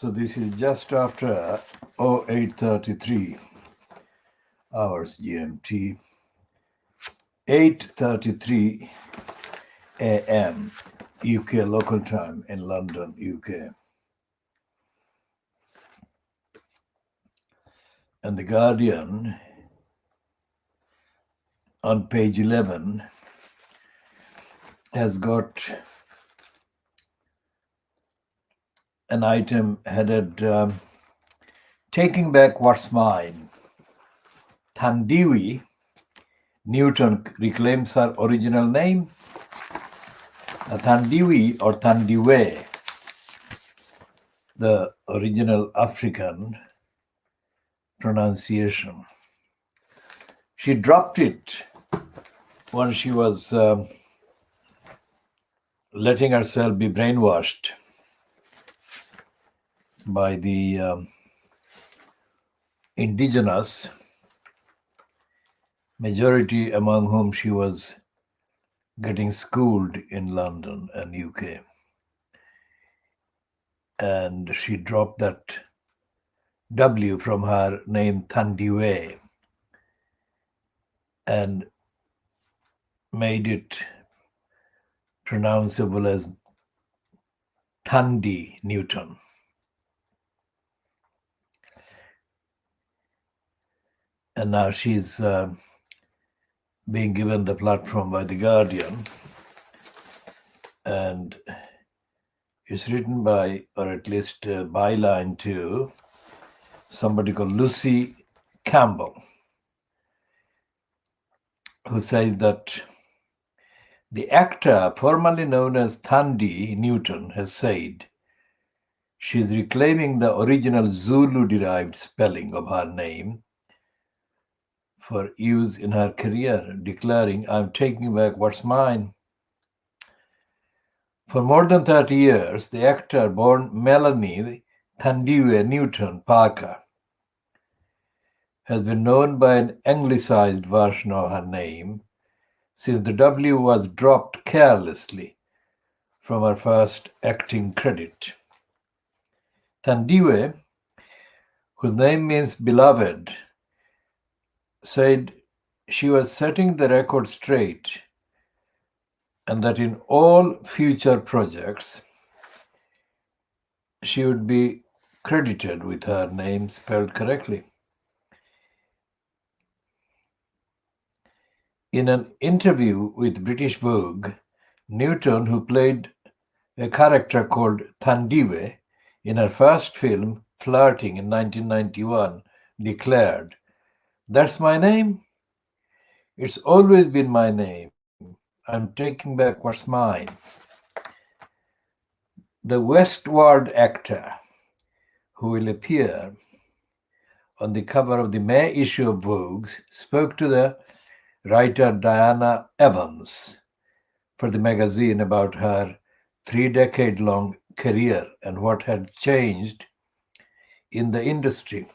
So this is just after 08:33 hours GMT, 8:33 a.m. UK local time in London, UK. And The Guardian on page 11 has got an item headed Taking Back What's Mine. Thandiwe Newton reclaims her original name. Thandiwe or Thandiwe, the original African pronunciation. She dropped it when she was letting herself be brainwashed by the indigenous, majority among whom she was getting schooled in London and UK. And she dropped that W from her name Thandiwe and made it pronounceable as Thandi Newton. And now she's being given the platform by The Guardian. And it's written by, or at least byline to, somebody called Lucy Campbell, who says that the actor formerly known as Thandi Newton has said she is reclaiming the original Zulu-derived spelling of her name for use in her career, declaring, "I'm taking back what's mine." For more than 30 years, the actor born Melanie Thandiwe Newton Parker has been known by an anglicized version of her name since the W was dropped carelessly from her first acting credit. Thandiwe, whose name means beloved, said she was setting the record straight and that in all future projects she would be credited with her name spelled correctly. In an interview with British Vogue, Newton, who played a character called Thandiwe in her first film, Flirting, in 1991, declared, "That's my name. It's always been my name. I'm taking back what's mine." The Westward actor, who will appear on the cover of the May issue of Vogue, spoke to the writer Diana Evans for the magazine about her 3-decade-long career and what had changed in the industry.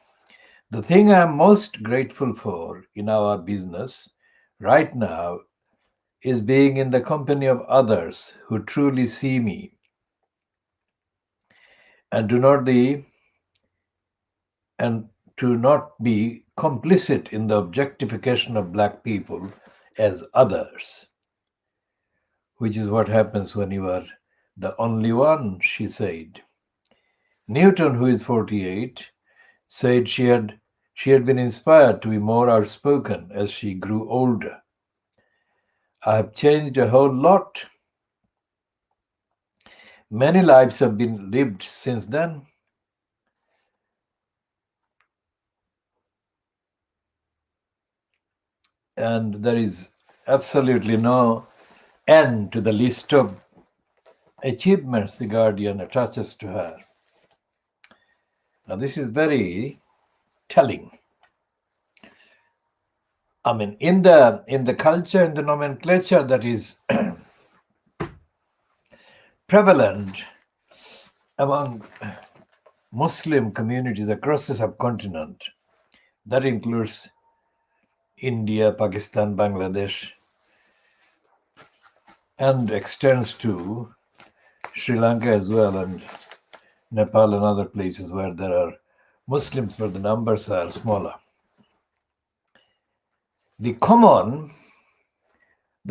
"The thing I'm most grateful for in our business right now is being in the company of others who truly see me and to not be complicit in the objectification of Black people as others, which is what happens when you are the only one," she said. Newton, who is 48, said she had been inspired to be more outspoken as she grew older. "I have changed a whole lot. Many lives have been lived since then." And there is absolutely no end to the list of achievements The Guardian attaches to her. Now, this is very telling. I mean, in the culture, in the nomenclature that is prevalent among Muslim communities across the subcontinent, that includes India, Pakistan, Bangladesh, and extends to Sri Lanka as well, and Nepal and other places where there are Muslims, but the numbers are smaller. There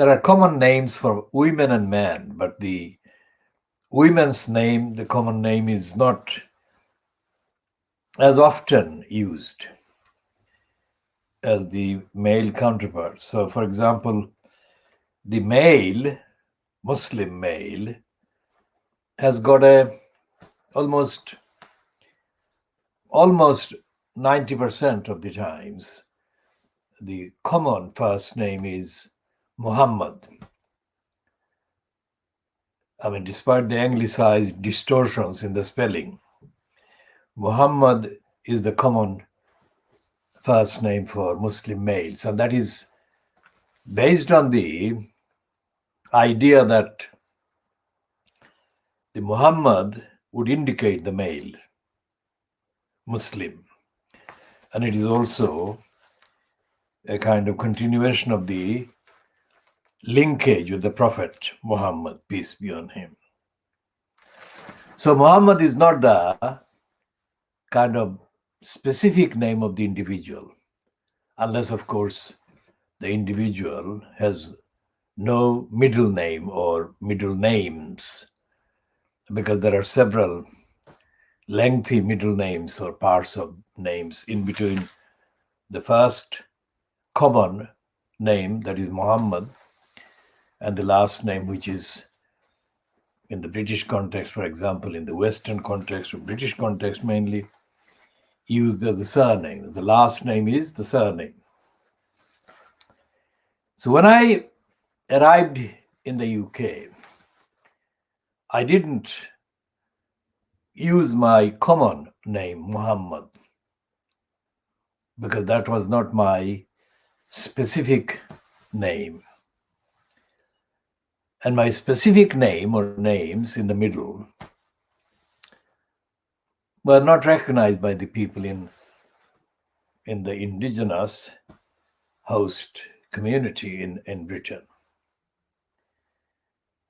are common names for women and men, but the women's name, the common name, is not as often used as the male counterpart. So, for example, the male, Muslim male, has got almost 90% of the times, the common first name is Muhammad. I mean, despite the anglicized distortions in the spelling, Muhammad is the common first name for Muslim males. And that is based on the idea that the Muhammad would indicate the male Muslim. And it is also a kind of continuation of the linkage with the Prophet Muhammad, peace be on him. So Muhammad is not the kind of specific name of the individual, unless, of course, the individual has no middle name or middle names, because there are several lengthy middle names or parts of names in between the first common name, that is Muhammad, and the last name, which is, in the British context, for example, in the Western context or British context mainly, used as the surname. The last name is the surname. So when I arrived in the UK, I didn't use my common name, Muhammad, because that was not my specific name. And my specific name or names in the middle were not recognized by the people in the indigenous host community in Britain.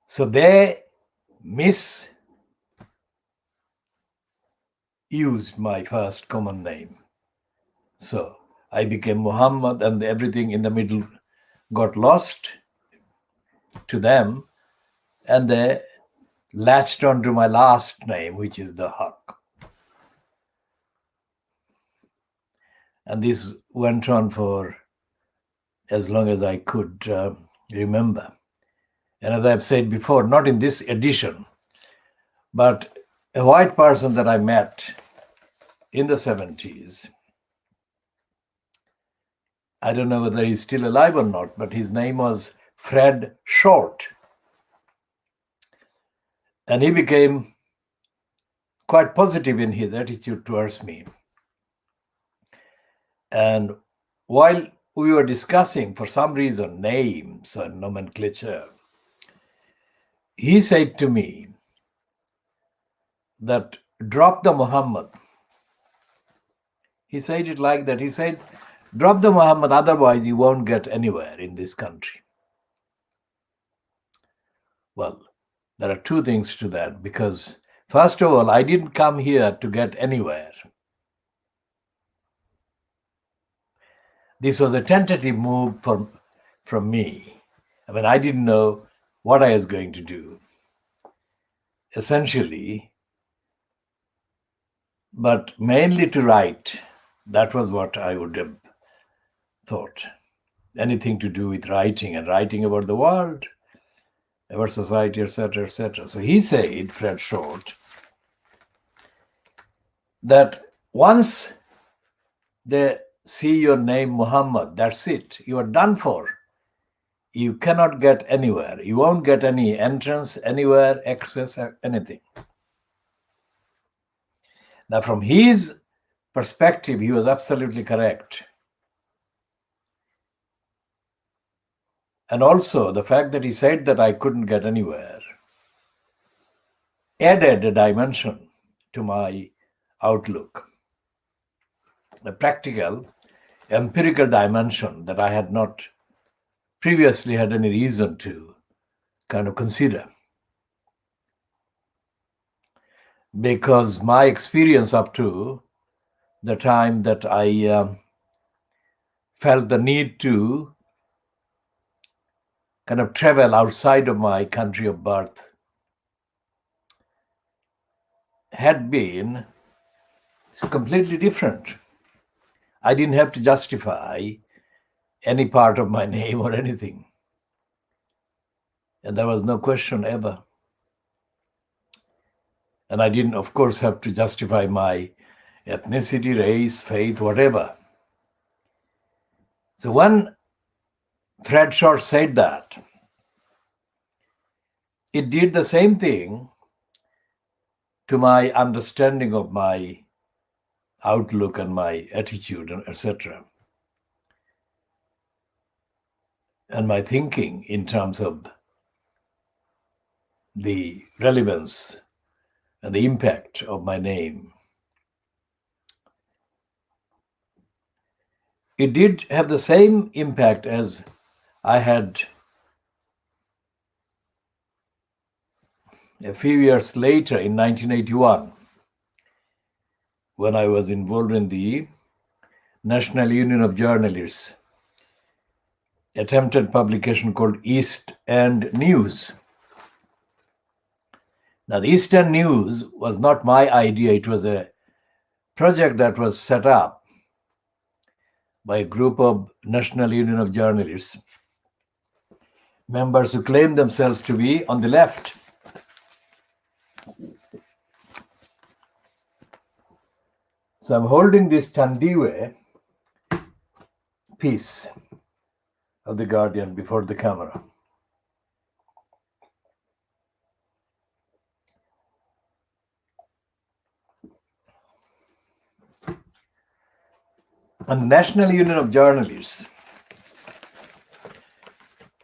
So they misused my first common name. So I became Muhammad, and everything in the middle got lost to them, and they latched onto my last name, which is the Haq. And this went on for as long as I could remember. And as I've said before, not in this edition, but a white person that I met in the 70s, I don't know whether he's still alive or not, but his name was Fred Short. And he became quite positive in his attitude towards me. And while we were discussing, for some reason, names and nomenclature, he said to me that drop the Muhammad. He said it like that. He said, drop the Muhammad, otherwise you won't get anywhere in this country. Well, there are two things to that, because first of all, I didn't come here to get anywhere. This was a tentative move from me. I mean, I didn't know what I was going to do, essentially, but mainly to write. That was what I would have thought. Anything to do with writing, and writing about the world, about society, etc., etc. So he said, Fred Short, that once they see your name Muhammad, that's it. You are done for. You cannot get anywhere. You won't get any entrance anywhere, access, anything. Now, from his perspective, he was absolutely correct. And also, the fact that he said that I couldn't get anywhere added a dimension to my outlook, a practical, empirical dimension that I had not previously had any reason to kind of consider. because my experience up to the time that I felt the need to kind of travel outside of my country of birth had been completely different. I didn't have to justify any part of my name or anything. And there was no question ever. And I didn't, of course, have to justify my ethnicity, race, faith, whatever. So when Fred Short said that, it did the same thing to my understanding of my outlook and my attitude, etc. And my thinking in terms of the relevance and the impact of my name. It did have the same impact as I had a few years later in 1981, when I was involved in the National Union of Journalists attempted publication called East End News. Now, the East End News was not my idea. It was a project that was set up by a group of National Union of Journalists, members who claimed themselves to be on the left. So I'm holding this Tandiwe piece of The Guardian before the camera. And the National Union of Journalists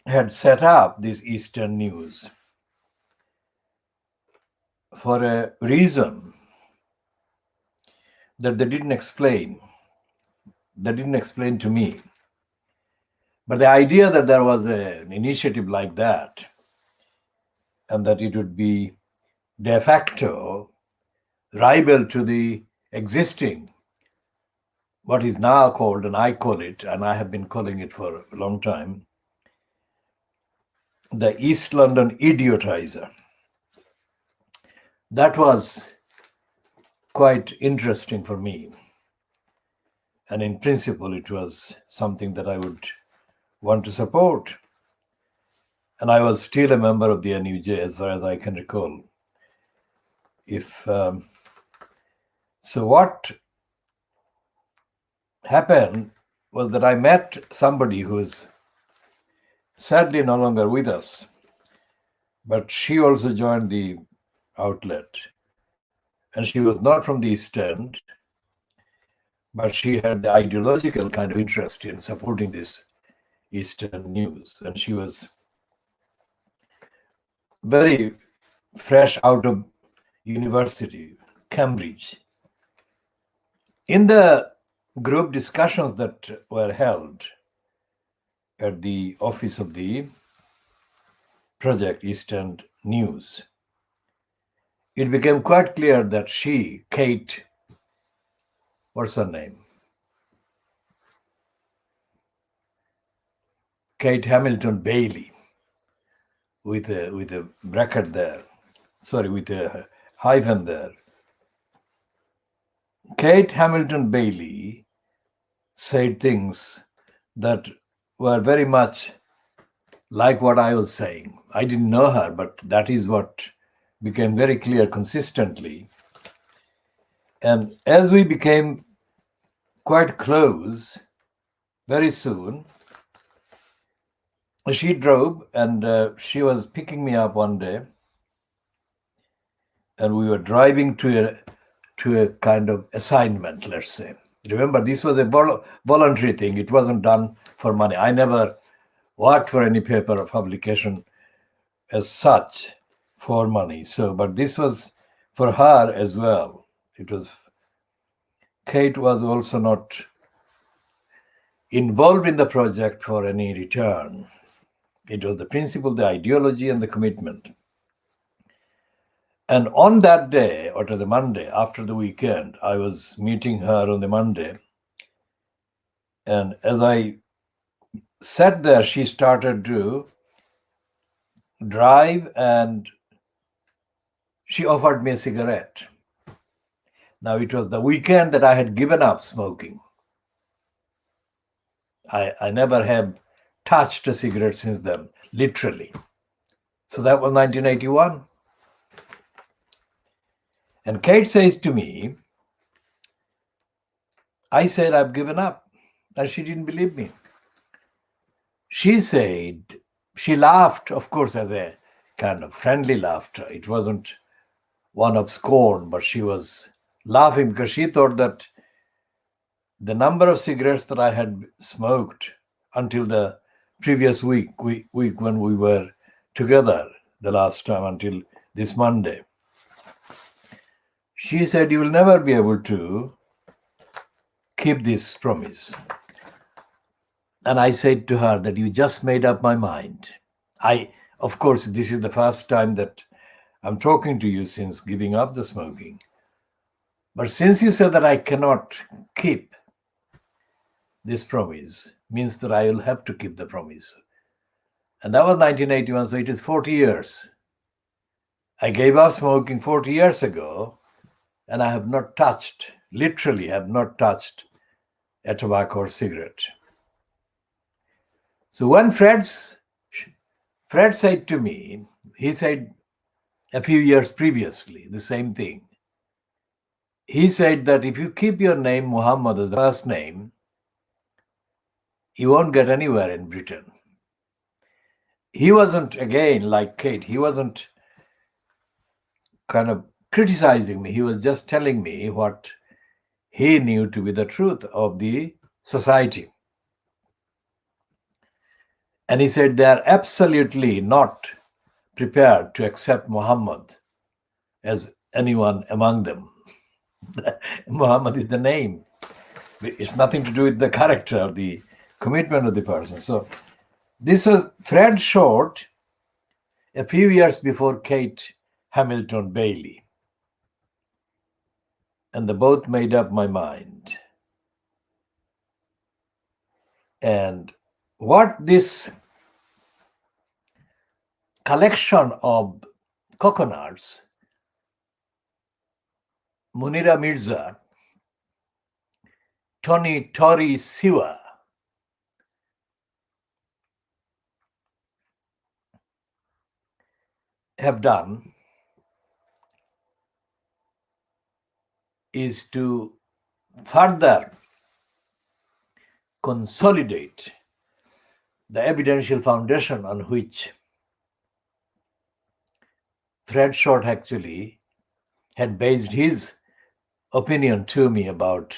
had set up this Eastern News for a reason that they didn't explain. They didn't explain to me. But the idea that there was an initiative like that and that it would be de facto rival to the existing, what is now called, and I call it, and I have been calling it for a long time, the East London Idiotizer. That was quite interesting for me. And in principle, it was something that I would want to support. And I was still a member of the NUJ as far as I can recall. So what happened was that I met somebody who is sadly no longer with us, but she also joined the outlet. And she was not from the East End, but she had the ideological kind of interest in supporting this Eastern News. And she was very fresh out of university, Cambridge. In the group discussions that were held at the office of the project Eastern News, it became quite clear that she, Kate, what's her name? Kate Hamilton Bailey, with a bracket there, sorry, with a hyphen there. Kate Hamilton Bailey said things that were very much like what I was saying. I didn't know her, but that is what became very clear consistently. And as we became quite close, very soon, she drove and she was picking me up one day, and we were driving to a kind of assignment, let's say. Remember, this was a voluntary thing. It wasn't done for money. I never worked for any paper or publication as such for money. So, but this was for her as well. Kate was also not involved in the project for any return. It was the principle, the ideology, and the commitment. And on that day, or to the Monday, after the weekend, I was meeting her on the Monday. And as I sat there, she started to drive and she offered me a cigarette. Now, it was the weekend that I had given up smoking. I never have touched a cigarette since then, literally. So that was 1981. And Kate says to me, I said, I've given up. And she didn't believe me. She said, she laughed, of course, as a kind of friendly laughter. It wasn't one of scorn, but she was laughing because she thought that the number of cigarettes that I had smoked until the previous week when we were together the last time until this Monday. She said, you will never be able to keep this promise. And I said to her that you just made up my mind. Of course, this is the first time that I'm talking to you since giving up the smoking. But since you said that I cannot keep this promise, means that I will have to keep the promise. And that was 1981, so it is 40 years. I gave up smoking 40 years ago, and I have not touched, literally have not touched a tobacco or cigarette. So when Fred said to me, he said a few years previously, the same thing. He said that if you keep your name Muhammad as the first name, you won't get anywhere in Britain. He wasn't, again, like Kate, he wasn't kind of criticizing me. He was just telling me what he knew to be the truth of the society. And he said they are absolutely not prepared to accept Muhammad as anyone among them. Muhammad is the name. It's nothing to do with the character, the commitment of the person. So this was Fred Short a few years before Kate Hamilton Bailey. And they both made up my mind. And what this collection of coconuts, Munira Mirza, Tori Siwa, have done is to further consolidate the evidential foundation on which Fred Short actually had based his opinion to me about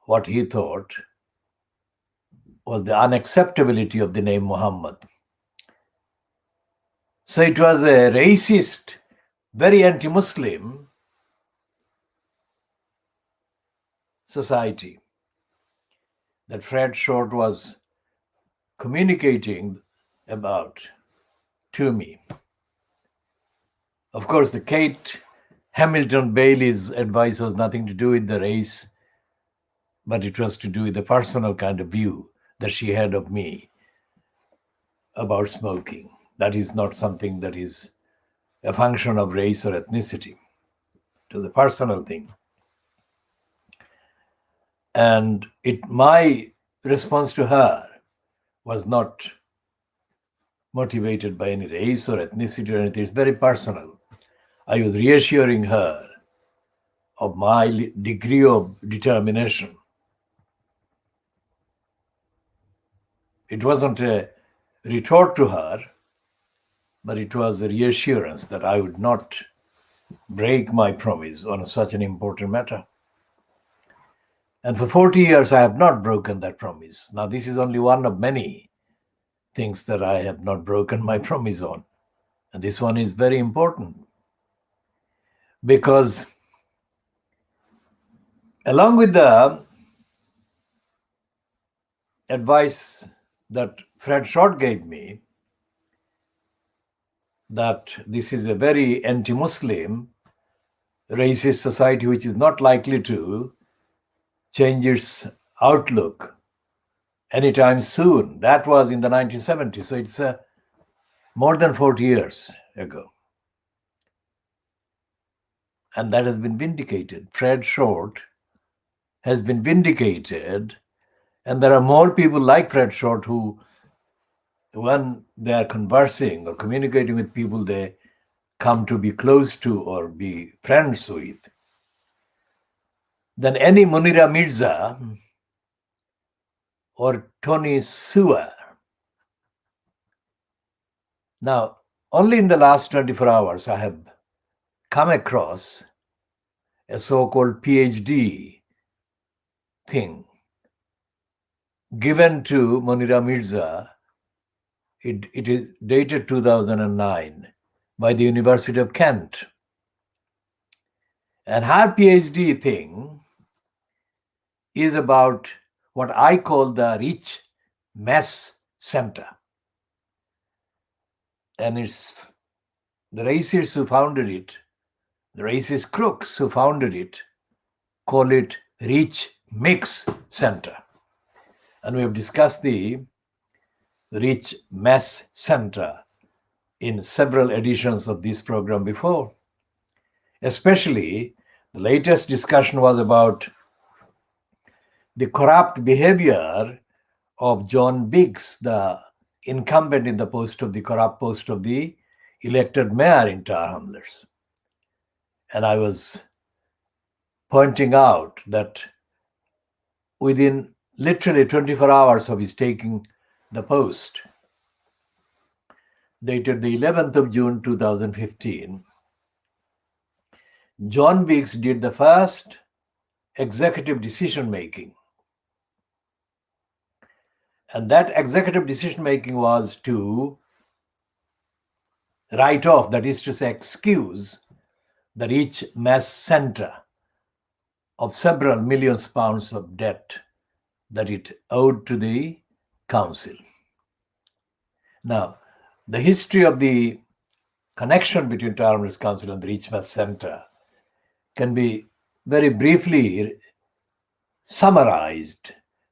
what he thought was the unacceptability of the name Muhammad. So it was a racist, very anti-Muslim society that Fred Short was communicating about to me. Of course, the Kate Hamilton Bailey's advice was nothing to do with the race, but it was to do with the personal kind of view that she had of me about smoking. That is not something that is a function of race or ethnicity. To the personal thing. And my response to her was not motivated by any race or ethnicity or anything. It's very personal. I was reassuring her of my degree of determination. It wasn't a retort to her, but it was a reassurance that I would not break my promise on such an important matter. And for 40 years, I have not broken that promise. Now, this is only one of many things that I have not broken my promise on. And this one is very important because along with the advice that Fred Short gave me, that this is a very anti-Muslim, racist society which is not likely to change its outlook anytime soon. That was in the 1970s. So it's more than 40 years ago. And that has been vindicated. Fred Short has been vindicated. And there are more people like Fred Short who, when they are conversing or communicating with people they come to be close to or be friends with, than any Munira Mirza or Tony Sewer. Now, only in the last 24 hours, I have come across a so-called PhD thing given to Munira Mirza. It is dated 2009 by the University of Kent. And her PhD thing is about what I call the Rich Mess Center. And it's the racists who founded it, the racist crooks who founded it, call it Rich Mix Center. And we have discussed the Rich Mess Center in several editions of this program before. Especially, the latest discussion was about the corrupt behavior of John Biggs, the incumbent in the corrupt post of the elected mayor in Tower Hamlets. And I was pointing out that within literally 24 hours of his taking the post, dated the 11th of June 2015, John Biggs did the first executive decision making. And that executive decision making was to write off, that is to say, excuse the Rich Mess Center of several millions pounds of debt that it owed to the council. Now, the history of the connection between Tower Hamlets Council and the Rich Mess Center can be very briefly summarized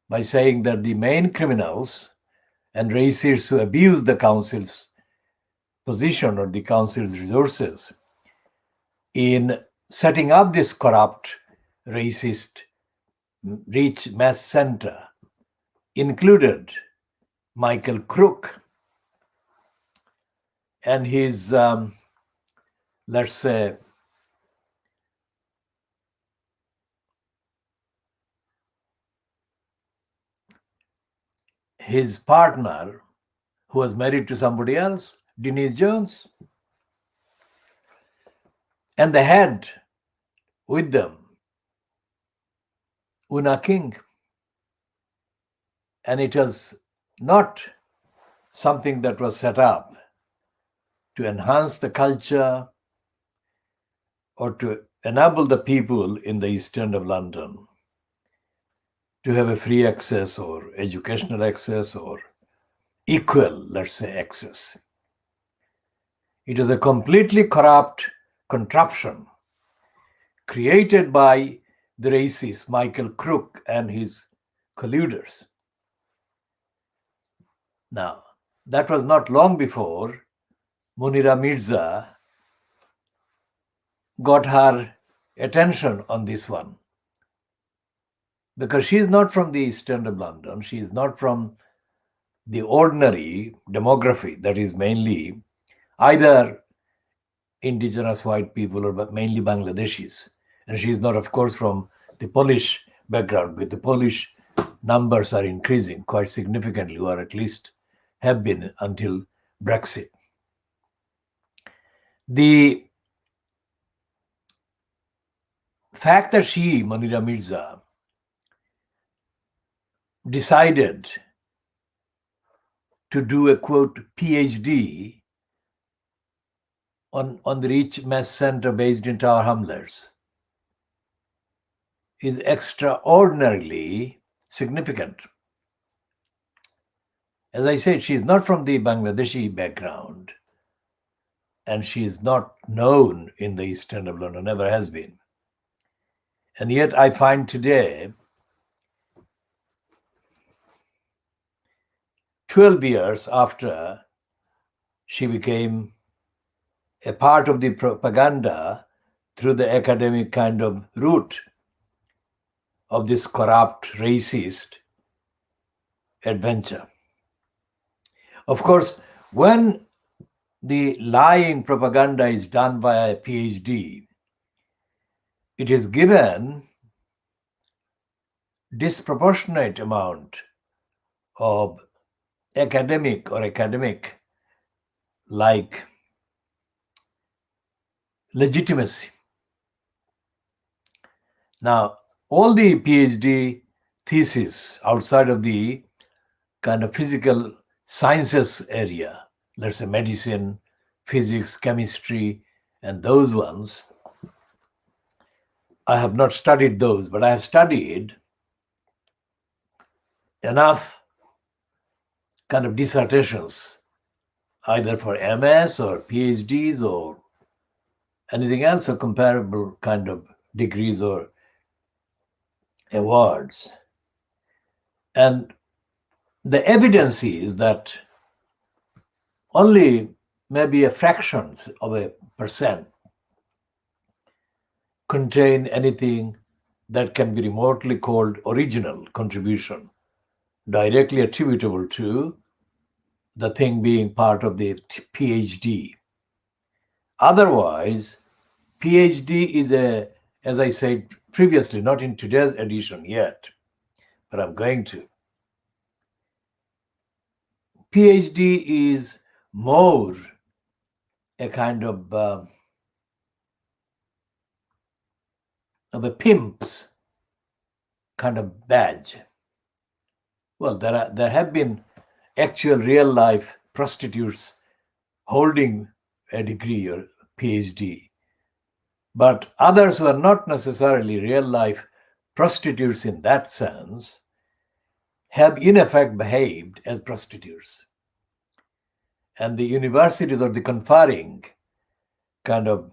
by saying that the main criminals and racists who abuse the council's position or the council's resources in setting up this corrupt, racist, Rich Mess Center included Michael Crook and his, let's say, his partner, who was married to somebody else, Denise Jones. And they had with them Una King. And it was not something that was set up to enhance the culture or to enable the people in the East End of London to have a free access or educational access or equal, let's say, access. It is a completely corrupt contraption created by the racist Michael Crook and his colluders. Now, that was not long before Munira Mirza got her attention on this one. Because she is not from the East End of London, she is not from the ordinary demography that is mainly either indigenous white people or mainly Bangladeshis. And she is not, of course, from the Polish background, but the Polish numbers are increasing quite significantly, or at least have been until Brexit. The fact that she, Munira Mirza, decided to do a, quote, PhD on the Rich Mess Center based in Tower Hamlets is extraordinarily significant. As I said, she is not from the Bangladeshi background, and she is not known in the East End of London, never has been. And yet I find today, 12 years after she became a part of the propaganda through the academic kind of route of this corrupt, racist adventure. Of course, when the lying propaganda is done by a PhD, it is given disproportionate amount of academic like legitimacy. Now, all the PhD theses outside of the kind of physical sciences area, let's say medicine, physics, chemistry, and those ones, I have not studied those, but I have studied enough kind of dissertations, either for MS or PhDs or anything else, or comparable kind of degrees or awards. And the evidence is that only maybe a fractions of a percent contain anything that can be remotely called original contribution, directly attributable to the thing being part of the PhD. Otherwise, PhD is as I said previously, not in today's edition yet, but I'm going to. PhD is more a kind of a pimp's kind of badge. Well, there have been actual real life prostitutes holding a degree or PhD, but others who are not necessarily real life prostitutes in that sense have in effect behaved as prostitutes. And the universities or the conferring kind of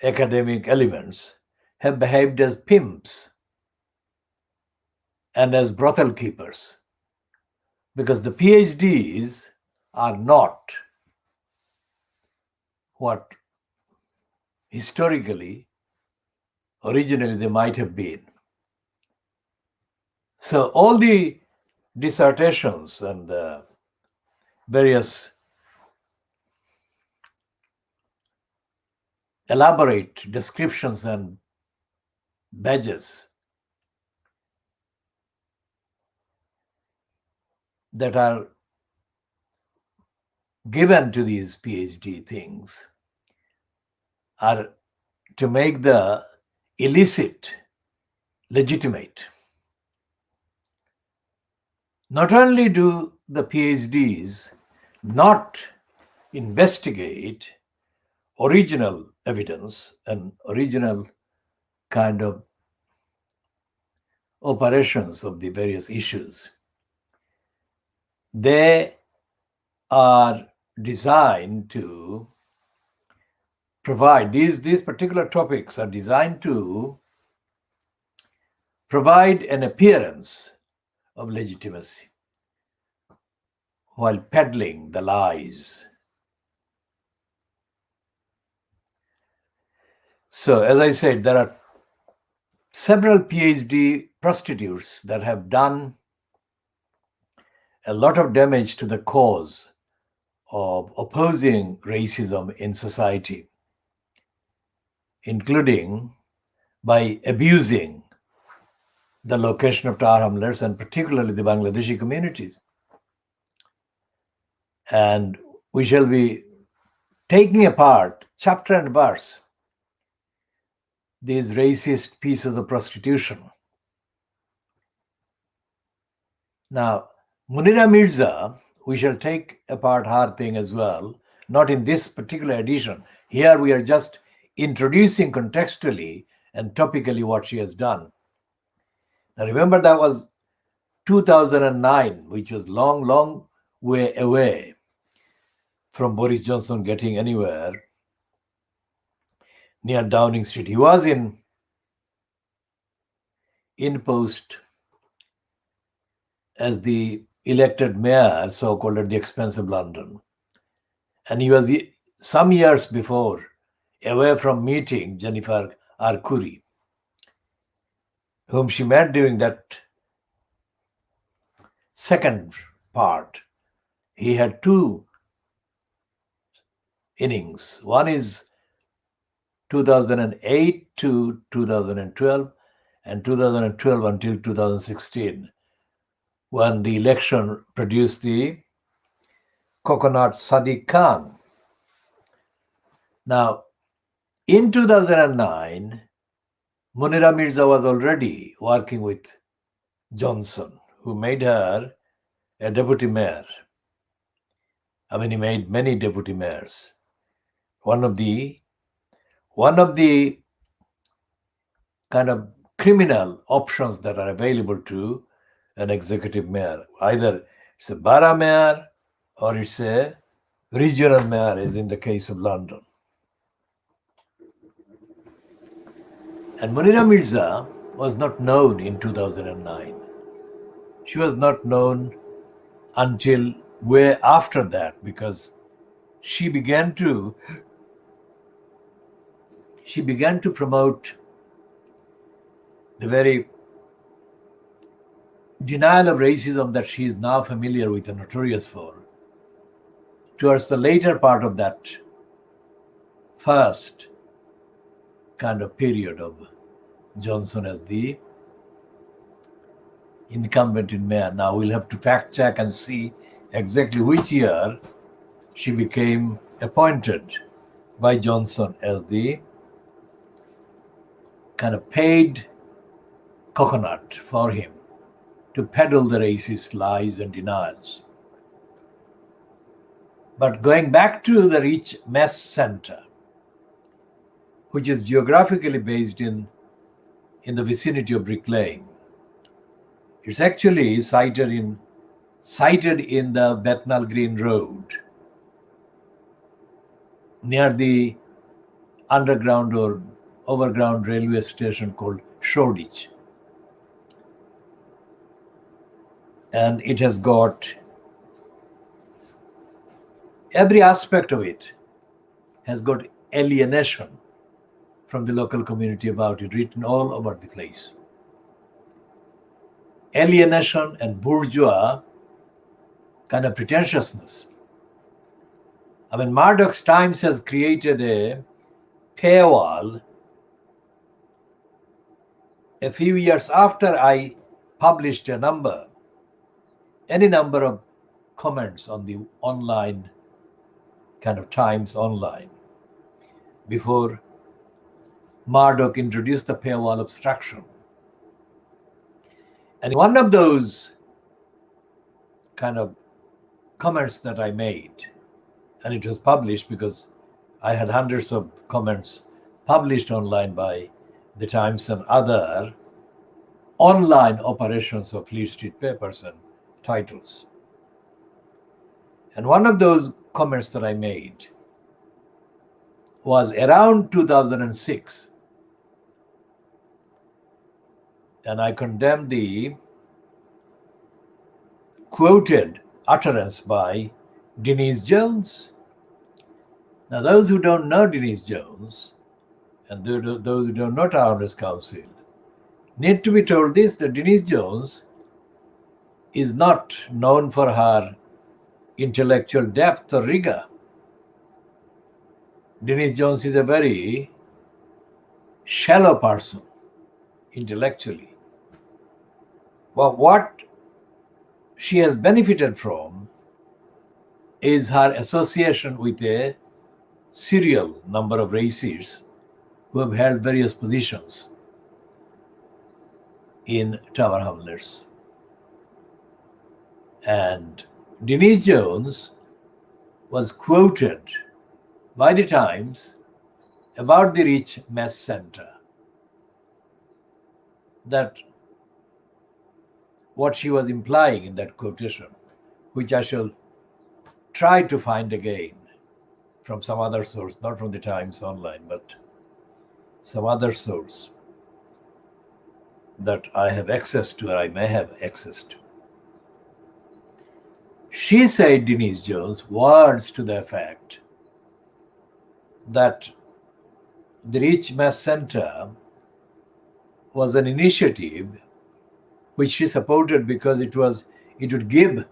academic elements have behaved as pimps and as brothel keepers, because the PhDs are not what historically, originally they might have been. So all the dissertations and various elaborate descriptions and badges that are given to these PhD things are to make the illicit legitimate. Not only do the PhDs not investigate original evidence and original kind of operations of the various issues, they are designed to provide, these particular topics are designed to provide an appearance of legitimacy while peddling the lies. So, as I said, there are several PhD prostitutes that have done a lot of damage to the cause of opposing racism in society, including by abusing the location of tar hamlets and particularly the Bangladeshi communities. And we shall be taking apart chapter and verse these racist pieces of prostitution. Now, Munira Mirza, we shall take apart her thing as well, not in this particular edition. Here we are just introducing contextually and topically what she has done. Now remember, that was 2009, which was long way away. from Boris Johnson getting anywhere near Downing Street. He was in post as the elected mayor, so-called, at the expense of London. And he was some years before away from meeting Jennifer Arcuri, whom she met during that second part. He had two innings. One is 2008 to 2012 and 2012 until 2016, when the election produced the coconut Sadiq Khan. Now, in 2009, Munira Mirza was already working with Johnson, who made her a deputy mayor. I mean, he made many deputy mayors. One of the kind of criminal options that are available to an executive mayor. Either it's a borough mayor or it's a regional mayor, as in the case of London. And Munira Mirza was not known in 2009. She was not known until way after that, because she began to promote the very denial of racism that she is now familiar with and notorious for. Towards the later part of that first kind of period of Johnson as the incumbent in mayor. Now we'll have to fact check and see exactly which year she became appointed by Johnson as the kind of paid coconut for him to peddle the racist lies and denials. But going back to the Rich Mess Center, which is geographically based in the vicinity of Brick Lane, it's actually sited in the Bethnal Green Road, near the underground or overground railway station called Shoreditch. And it has got every aspect of it has got alienation from the local community about it, written all over the place. Alienation and bourgeois kind of pretentiousness. I mean, Murdoch's Times has created a paywall a few years after I published any number of comments on the online, kind of Times online, before Murdoch introduced the paywall obstruction. And one of those kind of comments that I made, and it was published because I had hundreds of comments published online by the Times and other online operations of Fleet Street papers and titles. And one of those comments that I made was around 2006. And I condemned the quoted utterance by Denise Jones. Now, those who don't know Denise Jones, and those who don't know Townless Council, need to be told this, that Denise Jones is not known for her intellectual depth or rigor. Denise Jones is a very shallow person intellectually. But what she has benefited from is her association with a serial number of racists who have held various positions in Tower Hamlets. And Denise Jones was quoted by the Times about the Rich Mess Center, that what she was implying in that quotation, which I shall try to find again from some other source, not from the Times Online, but some other source that I have access to, or I may have access to. She said, Denise Jones, words to the effect that the Rich Mass Center was an initiative which she supported because it would give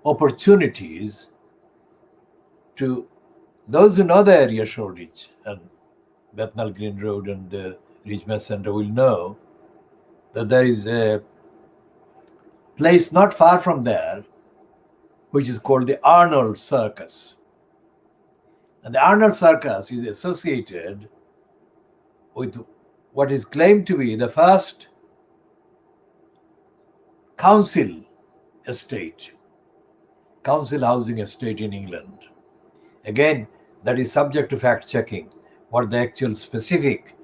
opportunities to those who know the area Shoreditch and Bethnal Green Road and the Rich Mass Center will know that there is a place not far from there which is called the Arnold Circus. And the Arnold Circus is associated with what is claimed to be the first council housing estate in England. Again, that is subject to fact checking, what the actual specific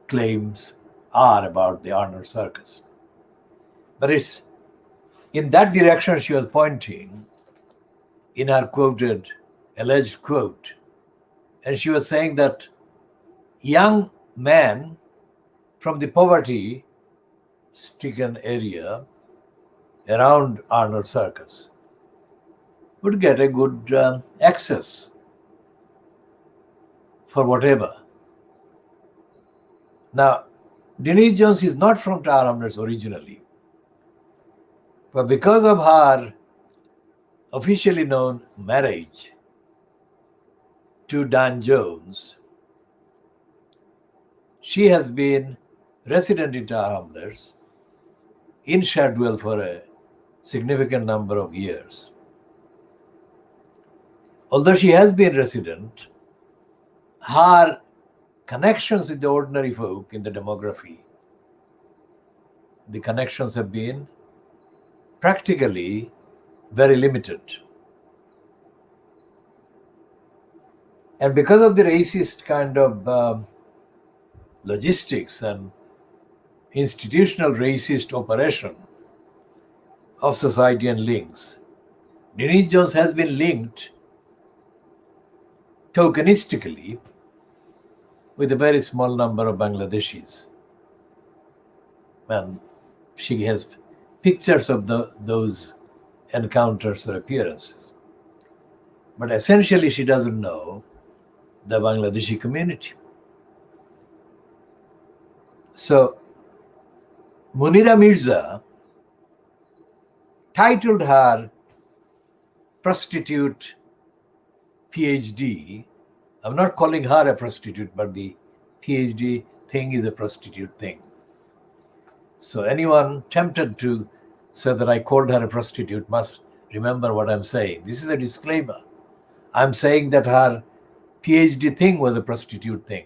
claims are about the Arnold Circus. But it's in that direction she was pointing in her alleged quote. And she was saying that young men from the poverty-stricken area around Arnold Circus would get a good access for whatever. Now, Denise Jones is not from Tower Hamlets originally, but because of her officially known marriage to Dan Jones, she has been resident in Tower Hamlets in Shadwell for a significant number of years. Although she has been resident, her connections with the ordinary folk in the demography, the connections have been practically very limited. And because of the racist kind of logistics and institutional racist operation of society and links, Denise Jones has been linked tokenistically with a very small number of Bangladeshis. And she has pictures of those encounters or appearances. But essentially, she doesn't know the Bangladeshi community. So, Munira Mirza titled her prostitute PhD. I'm not calling her a prostitute, but the PhD thing is a prostitute thing. So anyone tempted to say that I called her a prostitute must remember what I'm saying. This is a disclaimer. I'm saying that her PhD thing was a prostitute thing,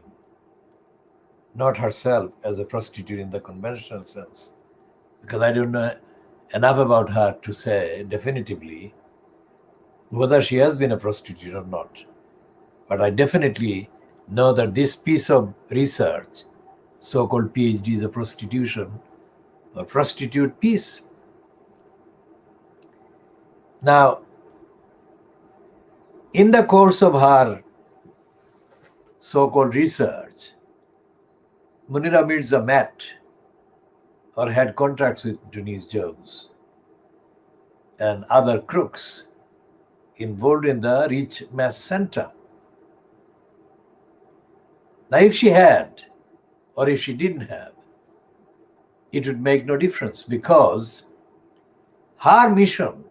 not herself as a prostitute in the conventional sense, because I don't know enough about her to say definitively whether she has been a prostitute or not. But I definitely know that this piece of research, so-called PhD, is a prostitution or prostitute piece. Now, in the course of her so-called research, Munira Mirza met or had contacts with Denise Jones and other crooks involved in the Rich Mass Center. Now, if she had, or if she didn't have, it would make no difference, because her mission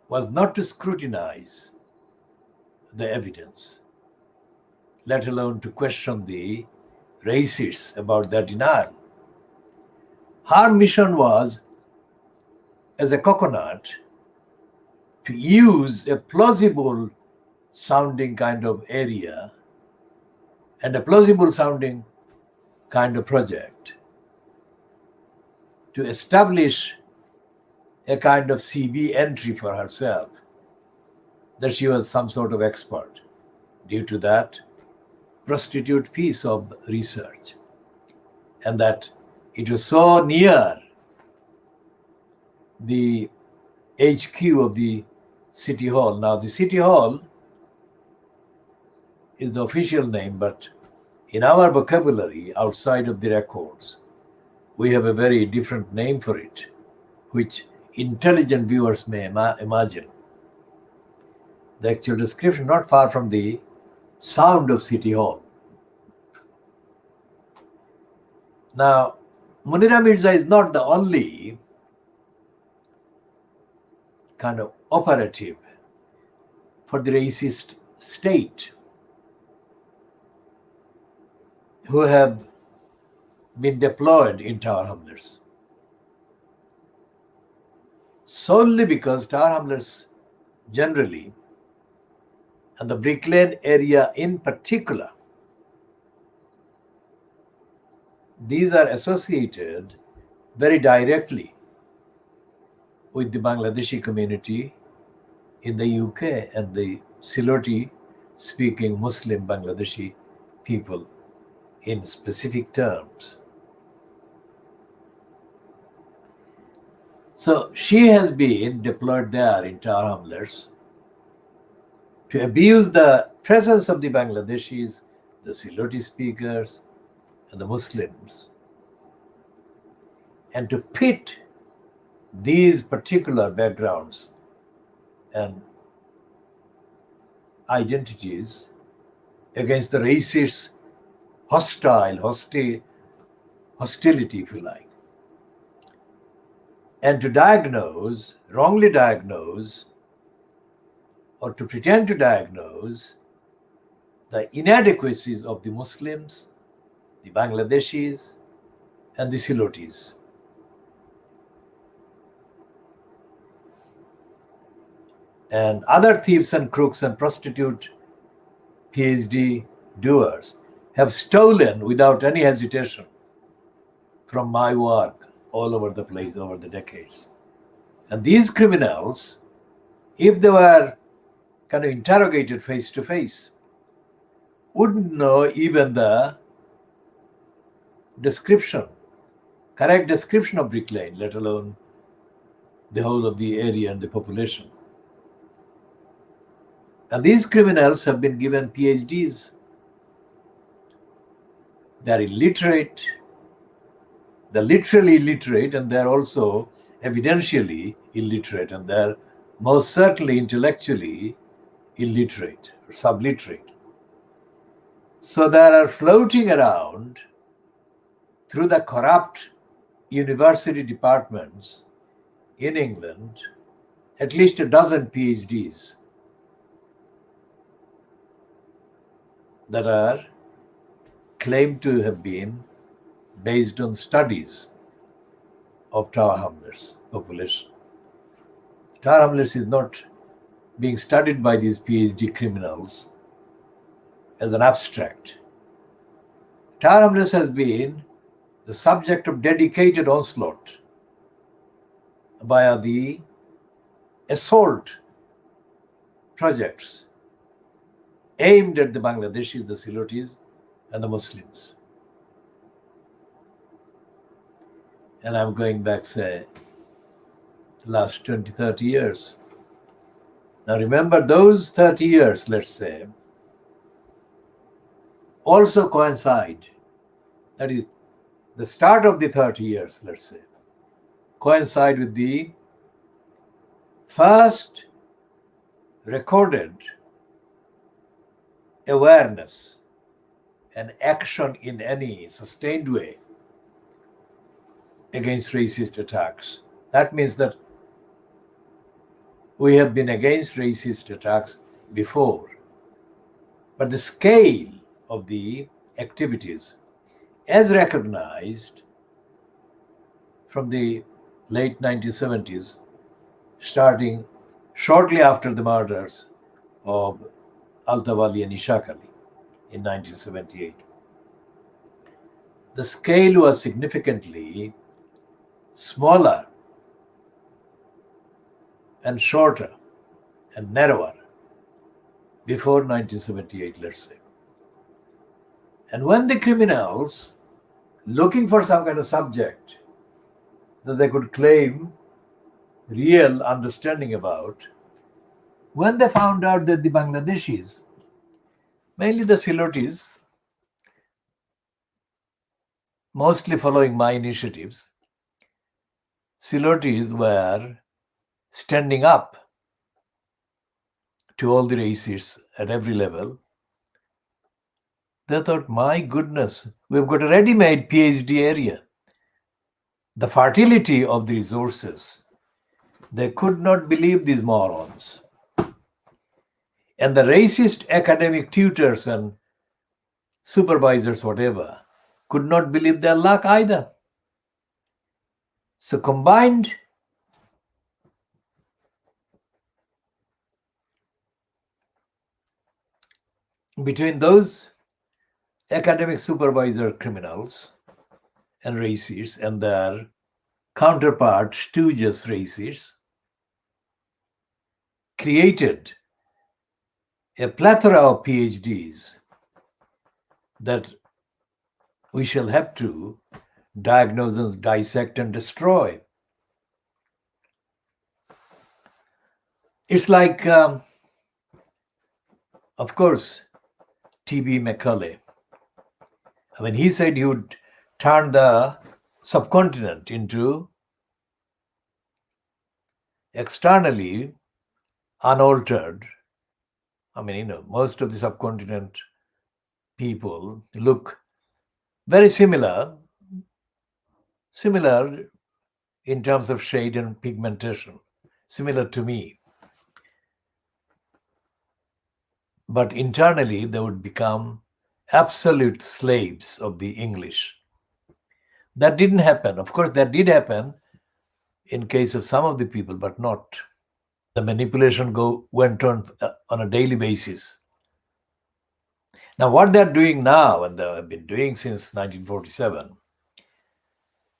was not to scrutinize the evidence, let alone to question the racists about their denial. Her mission was, as a coconut, to use a plausible sounding kind of area and a plausible sounding kind of project to establish a kind of CB entry for herself, that she was some sort of expert due to that prostitute piece of research, and that it was so near the HQ of the City Hall. Now, the City Hall is the official name, but in our vocabulary, outside of the records, we have a very different name for it, which intelligent viewers may imagine. The actual description, not far from the sound of City Hall. Now, Munira Mirza is not the only kind of operative for the racist state who have been deployed in Tower Hamlets. Solely because Tower Hamlets generally, and the Brick Lane area in particular, these are associated very directly with the Bangladeshi community in the UK and the Siloti speaking Muslim Bangladeshi people in specific terms. So she has been deployed there in Tower Hamlets to abuse the presence of the Bangladeshis, the Siloti speakers, and the Muslims, and to pit these particular backgrounds and identities against the racist, hostility, if you like, and to diagnose, wrongly diagnose, or to pretend to diagnose the inadequacies of the Muslims, the Bangladeshis, and the Silotis. And other thieves and crooks and prostitute PhD doers have stolen without any hesitation from my work all over the place over the decades. And these criminals, if they were kind of interrogated face to face, wouldn't know even the description, correct description of Brick Lane, let alone the whole of the area and the population. And these criminals have been given PhDs. They're illiterate, they're literally illiterate, and they're also evidentially illiterate, and they're most certainly intellectually illiterate or subliterate. So they are floating around through the corrupt university departments in England, at least a dozen PhDs that are claimed to have been based on studies of Tower Hamlets population. Tower Hamlets is not being studied by these PhD criminals as an abstract. Tower Hamlets has been the subject of dedicated onslaught via the assault projects aimed at the Bangladeshis, the Silotis, and the Muslims. And I'm going back, say, the last 20, 30 years. Now remember, those 30 years, let's say, also coincide, that is, the start of the 30 years, let's say, coincide with the first recorded awareness and action in any sustained way against racist attacks. That means that we have been against racist attacks before, but the scale of the activities, as recognized from the late 1970s, starting shortly after the murders of Altawali and Ishaq Ali in 1978. The scale was significantly smaller and shorter and narrower before 1978, let's say. And when the criminals, looking for some kind of subject that they could claim real understanding about, when they found out that the Bangladeshis mainly the Silotis, mostly following my initiatives, Silotis were standing up to all the racists at every level. They thought, my goodness, we've got a ready-made PhD area. The fertility of the resources. They could not believe these morons. And the racist academic tutors and supervisors, whatever, could not believe their luck either. So combined, between those academic supervisor criminals and racists and their counterpart stooges racists, created a plethora of PhDs that we shall have to diagnose and dissect and destroy. It's like, of course, T.B. Macaulay. When he said he would turn the subcontinent into externally unaltered. Most of the subcontinent people look very similar in terms of shade and pigmentation, similar to me. But internally, they would become absolute slaves of the English. That didn't happen. Of course, that did happen in case of some of the people, but not. The manipulation went on a daily basis. Now, what they're doing now, and they have been doing since 1947,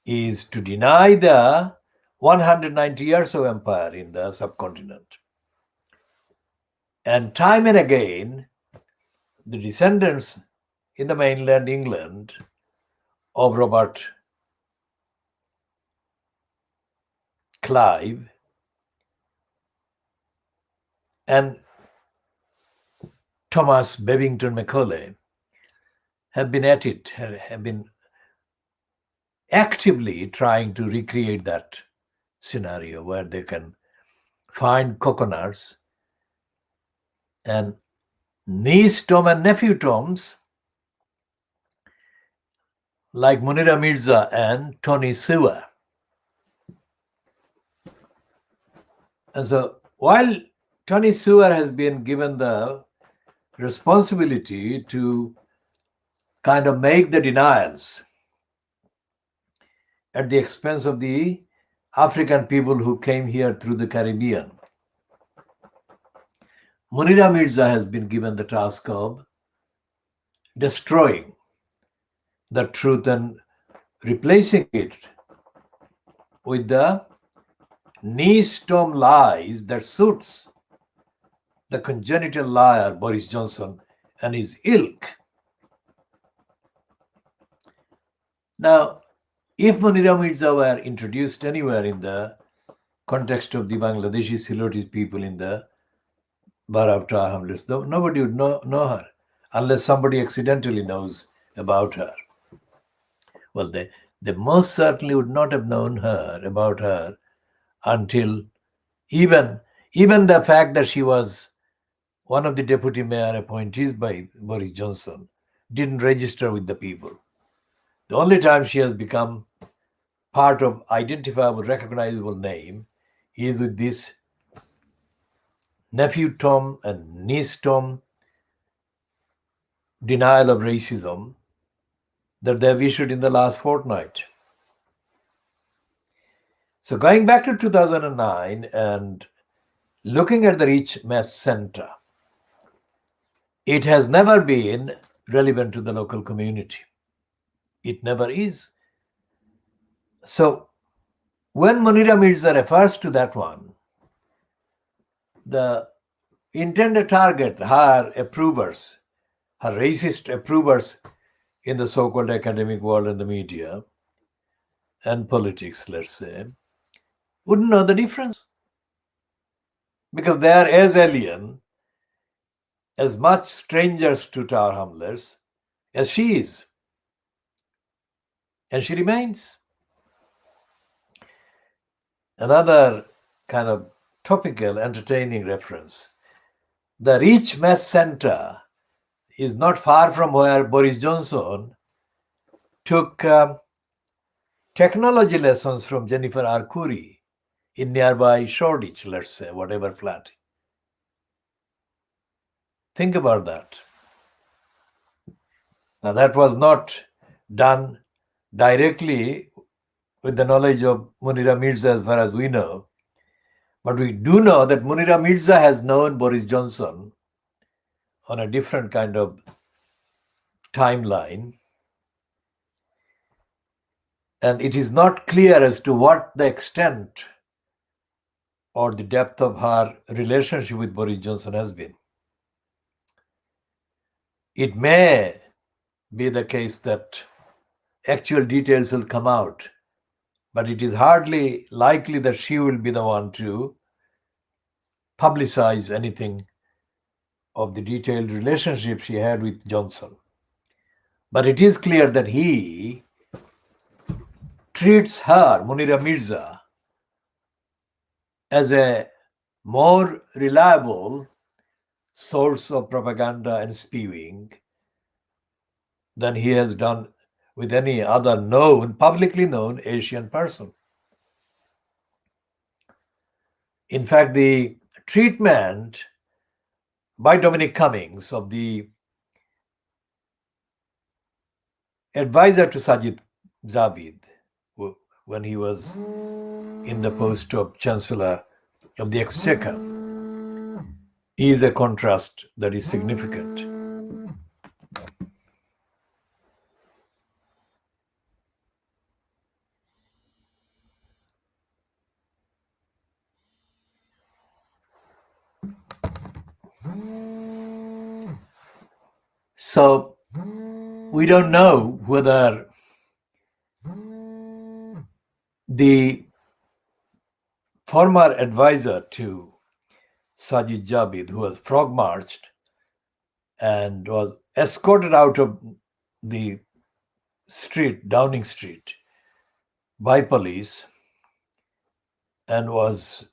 is to deny the 190 years of empire in the subcontinent. And time and again, the descendants in the mainland England of Robert Clive and Thomas Babington Macaulay have been at it, have been actively trying to recreate that scenario where they can find coconuts and niece Tom and nephew Toms like Munira Mirza and Tony Sewer. And so while Tony Sewer has been given the responsibility to kind of make the denials at the expense of the African people who came here through the Caribbean, Munira Mirza has been given the task of destroying the truth and replacing it with the knee-storm lies that suits the congenital liar Boris Johnson and his ilk. Now, if Munira Mirza were introduced anywhere in the context of the Bangladeshi Silotis people in the Barabta hamlets, nobody would know her unless somebody accidentally knows about her. Well, they most certainly would not have known about her until even the fact that she was one of the deputy mayor appointees by Boris Johnson didn't register with the people. The only time she has become part of identifiable, recognizable name is with this nephew Tom and niece Tom denial of racism that they have issued in the last fortnight. So going back to 2009 and looking at the Rich Mass Center, it has never been relevant to the local community. It never is. So when Munira Mirza refers to that one, the intended target, her approvers, her racist approvers in the so-called academic world and the media and politics, let's say, wouldn't know the difference because they are as alien as much strangers to Tower Hamlets as she is. And she remains. Another kind of topical, entertaining reference. The Rich Mess Center is not far from where Boris Johnson took technology lessons from Jennifer Arcuri in nearby Shoreditch, let's say, whatever flat. Think about that. Now, that was not done directly with the knowledge of Munira Mirza, as far as we know. But we do know that Munira Mirza has known Boris Johnson on a different kind of timeline. And it is not clear as to what the extent or the depth of her relationship with Boris Johnson has been. It may be the case that actual details will come out, but it is hardly likely that she will be the one to publicize anything of the detailed relationship she had with Johnson. But it is clear that he treats her, Munira Mirza, as a more reliable source of propaganda and spewing than he has done with any other publicly known Asian person. In fact, the treatment by Dominic Cummings of the advisor to Sajid Javid, when he was in the post of Chancellor of the Exchequer, is a contrast that is significant. So we don't know whether the former advisor to Sajid Javid, who was frog marched and was escorted out of the street, Downing Street, by police and was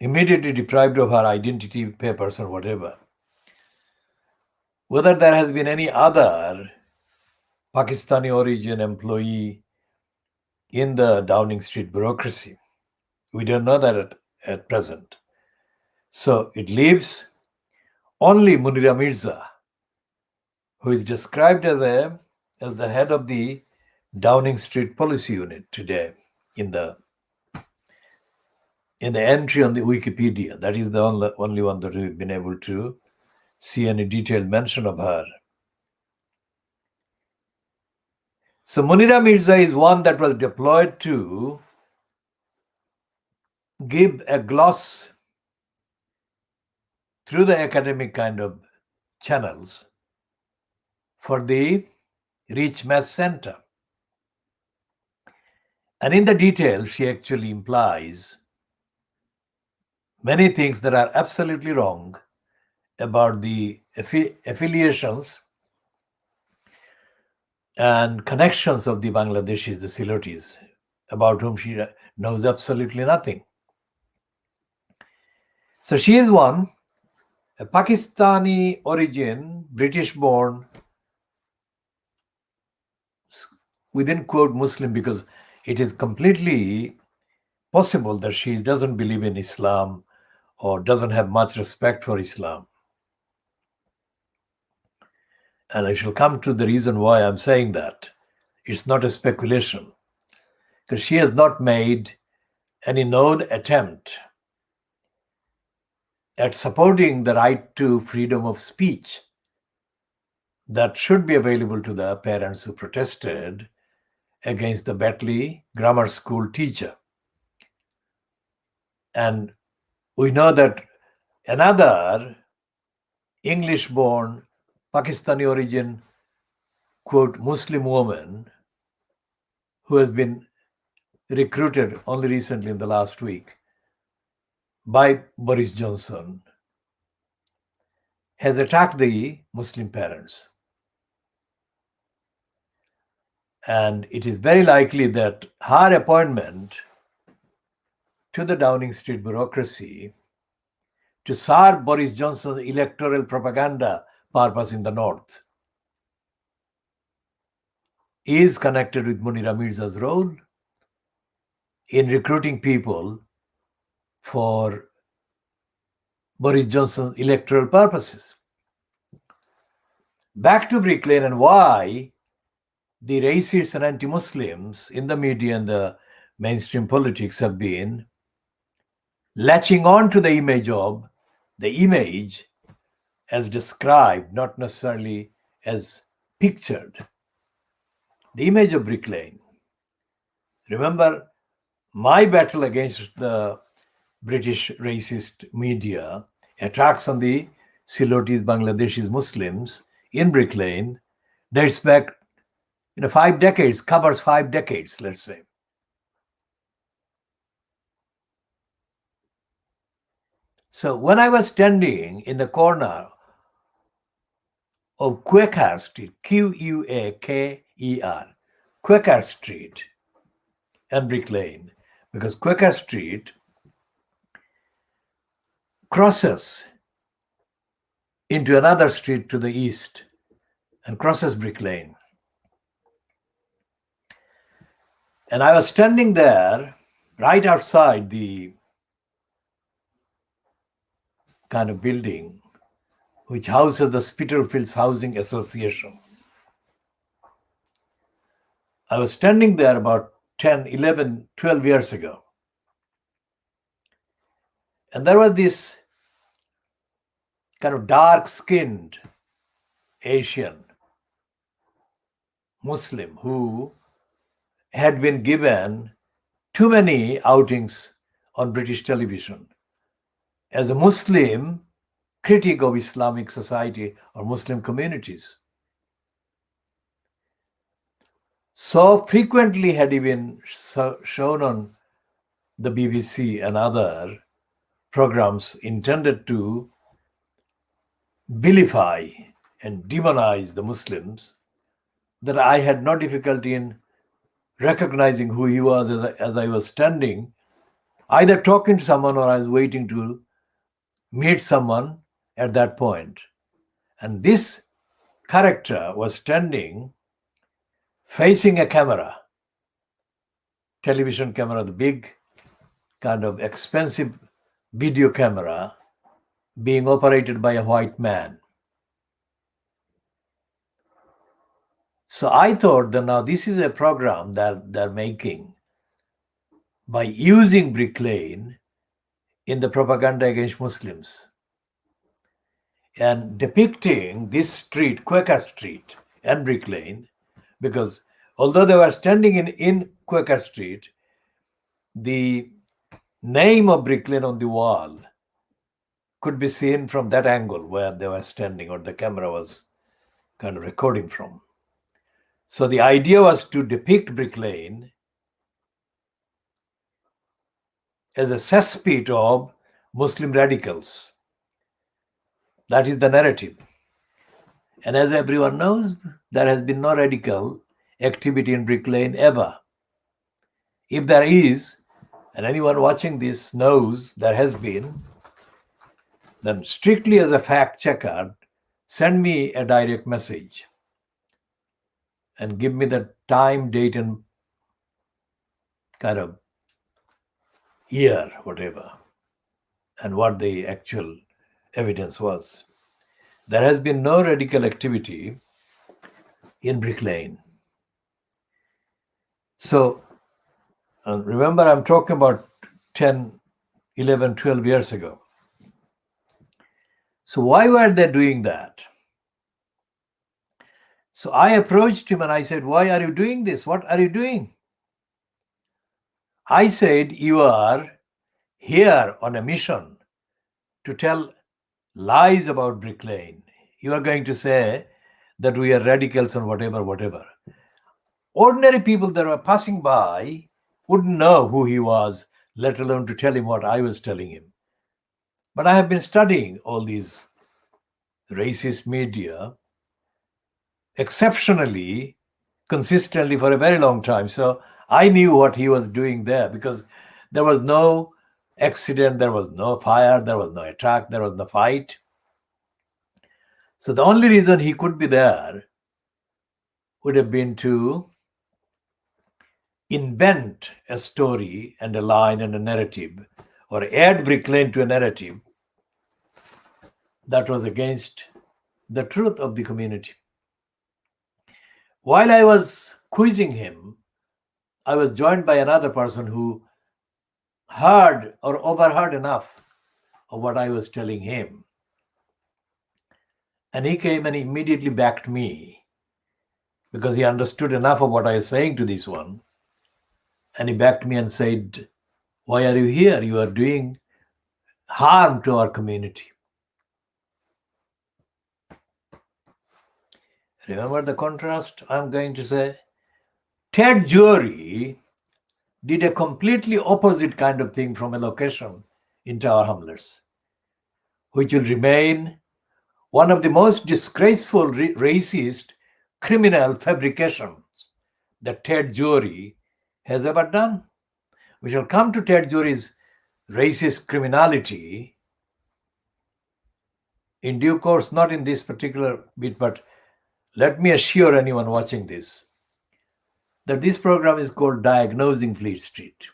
immediately deprived of her identity papers or whatever. Whether there has been any other Pakistani origin employee in the Downing Street bureaucracy, we don't know that at present. So it leaves only Munira Mirza, who is described as the head of the Downing Street Policy Unit today in the entry on the Wikipedia. That is the only one that we've been able to see any detailed mention of her. So Munira Mirza is one that was deployed to give a gloss through the academic kind of channels for the Rich Mess Center. And in the details, she actually implies many things that are absolutely wrong about the affiliations and connections of the Bangladeshis, the Silotis, about whom she knows absolutely nothing. So she is one, a Pakistani origin, British-born, within quote Muslim, because it is completely possible that she doesn't believe in Islam or doesn't have much respect for Islam. And I shall come to the reason why I'm saying that. It's not a speculation, because she has not made any known attempt at supporting the right to freedom of speech that should be available to the parents who protested against the Batley grammar school teacher. And we know that another English-born, Pakistani origin, quote, Muslim woman who has been recruited only recently in the last week by Boris Johnson has attacked the Muslim parents. And it is very likely that her appointment to the Downing Street bureaucracy to serve Boris Johnson's electoral propaganda purpose in the north is connected with Munira Mirza's role in recruiting people for Boris Johnson's electoral purposes. Back to Brick Lane and why the racists and anti-Muslims in the media and the mainstream politics have been latching on to the image as described, not necessarily as pictured. The image of Brick Lane. Remember, my battle against the British racist media attacks on the Silotis, Bangladeshis, Muslims in Brick Lane dates back 5 decades, covers 5 decades, let's say. So when I was standing in the corner of Quaker Street, Quaker, Quaker Street and Brick Lane, because Quaker Street crosses into another street to the east and crosses Brick Lane. And I was standing there right outside the kind of building which houses the Spitalfields Housing Association. I was standing there about 10, 11, 12 years ago. And there was this kind of dark-skinned Asian Muslim who had been given too many outings on British television as a Muslim critic of Islamic society or Muslim communities. So frequently had he been shown on the BBC and other programs intended to vilify and demonize the Muslims that I had no difficulty in recognizing who he was as I was standing, either talking to someone or I was waiting to meet someone at that point. And this character was standing facing a camera, television camera, the big kind of expensive video camera being operated by a white man. So I thought that now this is a program that they're making by using Brick Lane in the propaganda against Muslims and depicting this street, Quaker Street and Brick Lane, because although they were standing in Quaker Street, the name of Brick Lane on the wall could be seen from that angle where they were standing or the camera was kind of recording from. So the idea was to depict Brick Lane as a cesspit of Muslim radicals. That is the narrative. And as everyone knows, there has been no radical activity in Brick Lane ever. If there is, and anyone watching this knows there has been, then strictly as a fact checker, send me a direct message and give me the time, date, and kind of year, whatever, and what the actual evidence was. There has been no radical activity in Brick Lane. So remember, I'm talking about 10, 11, 12 years ago. So why were they doing that? So I approached him and I said, why are you doing this? What are you doing? I said, you are here on a mission to tell lies about Brick Lane. You are going to say that we are radicals and whatever. Ordinary people that were passing by wouldn't know who he was, let alone to tell him what I was telling him. But I have been studying all these racist media exceptionally consistently for a very long time. So I knew what he was doing there, because there was no accident, there was no fire, there was no attack, there was no fight. So the only reason he could be there would have been to invent a story and a line and a narrative, or add Brick Lane to a narrative that was against the truth of the community. While I was quizzing him, I was joined by another person who heard or overheard enough of what I was telling him. And he came and immediately backed me, because he understood enough of what I was saying to this one. And he backed me and said, "Why are you here? You are doing harm to our community." Remember the contrast I'm going to say? Ted Jury did a completely opposite kind of thing from a location in Tower Hamlets, which will remain one of the most disgraceful, racist, criminal fabrications that Ted Jury has ever done. We shall come to Ted Jury's racist criminality in due course, not in this particular bit, but let me assure anyone watching this that this program is called Diagnosing Fleet Street.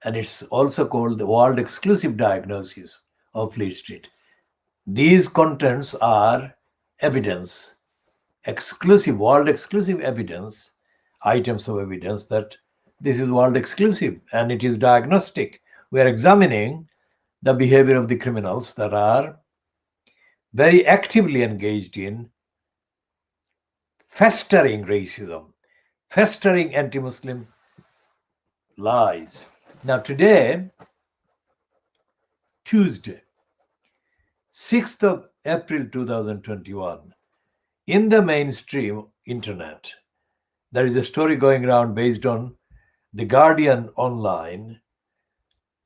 And it's also called the World Exclusive Diagnosis of Fleet Street. These contents are evidence, world exclusive evidence, items of evidence that this is world exclusive, and it is diagnostic. We are examining the behavior of the criminals that are very actively engaged in festering racism, festering anti-Muslim lies. Now today, Tuesday, 6th of April 2021, in the mainstream internet, there is a story going around based on The Guardian online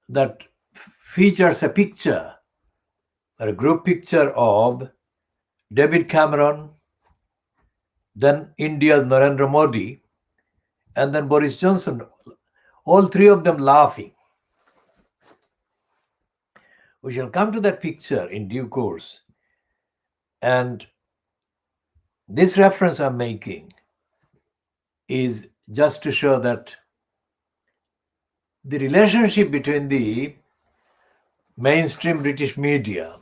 that features a picture, or a group picture of David Cameron, then India's Narendra Modi, and then Boris Johnson, all three of them laughing. We shall come to that picture in due course. And this reference I'm making is just to show that the relationship between the mainstream British media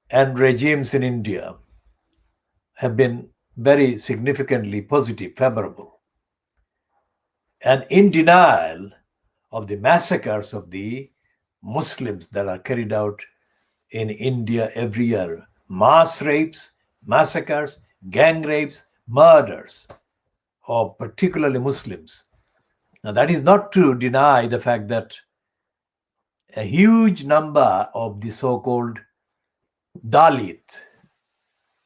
and regimes in India have been very significantly positive, favorable, and in denial of the massacres of the Muslims that are carried out in India every year. Mass rapes, massacres, gang rapes, murders of particularly Muslims. Now, that is not to deny the fact that a huge number of the so-called Dalit,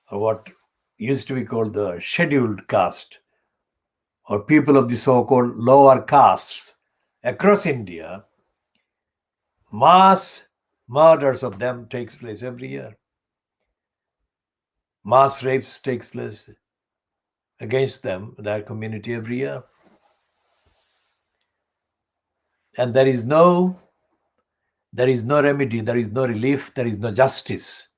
or what used to be called the scheduled caste, or people of the so-called lower castes across India, mass murders of them takes place every year. Mass rapes takes place against them, their community, every year. And there is no remedy, there is no relief, there is no justice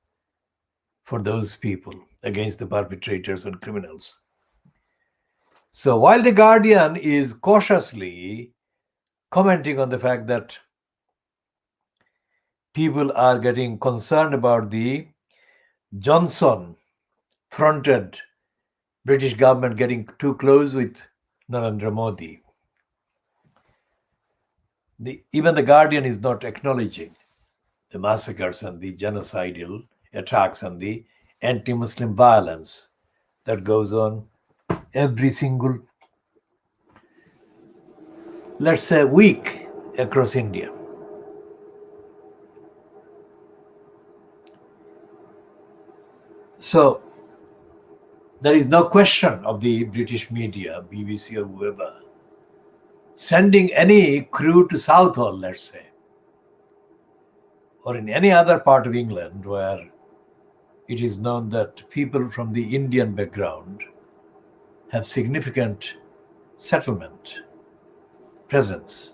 for those people against the perpetrators and criminals. So while The Guardian is cautiously commenting on the fact that people are getting concerned about the Johnson-fronted British government getting too close with Narendra Modi, even The Guardian is not acknowledging the massacres and the genocidal attacks and the anti-Muslim violence that goes on every single, let's say, week across India. So there is no question of the British media, BBC or whoever, sending any crew to Southall, let's say, or in any other part of England where it is known that people from the Indian background have significant settlement presence.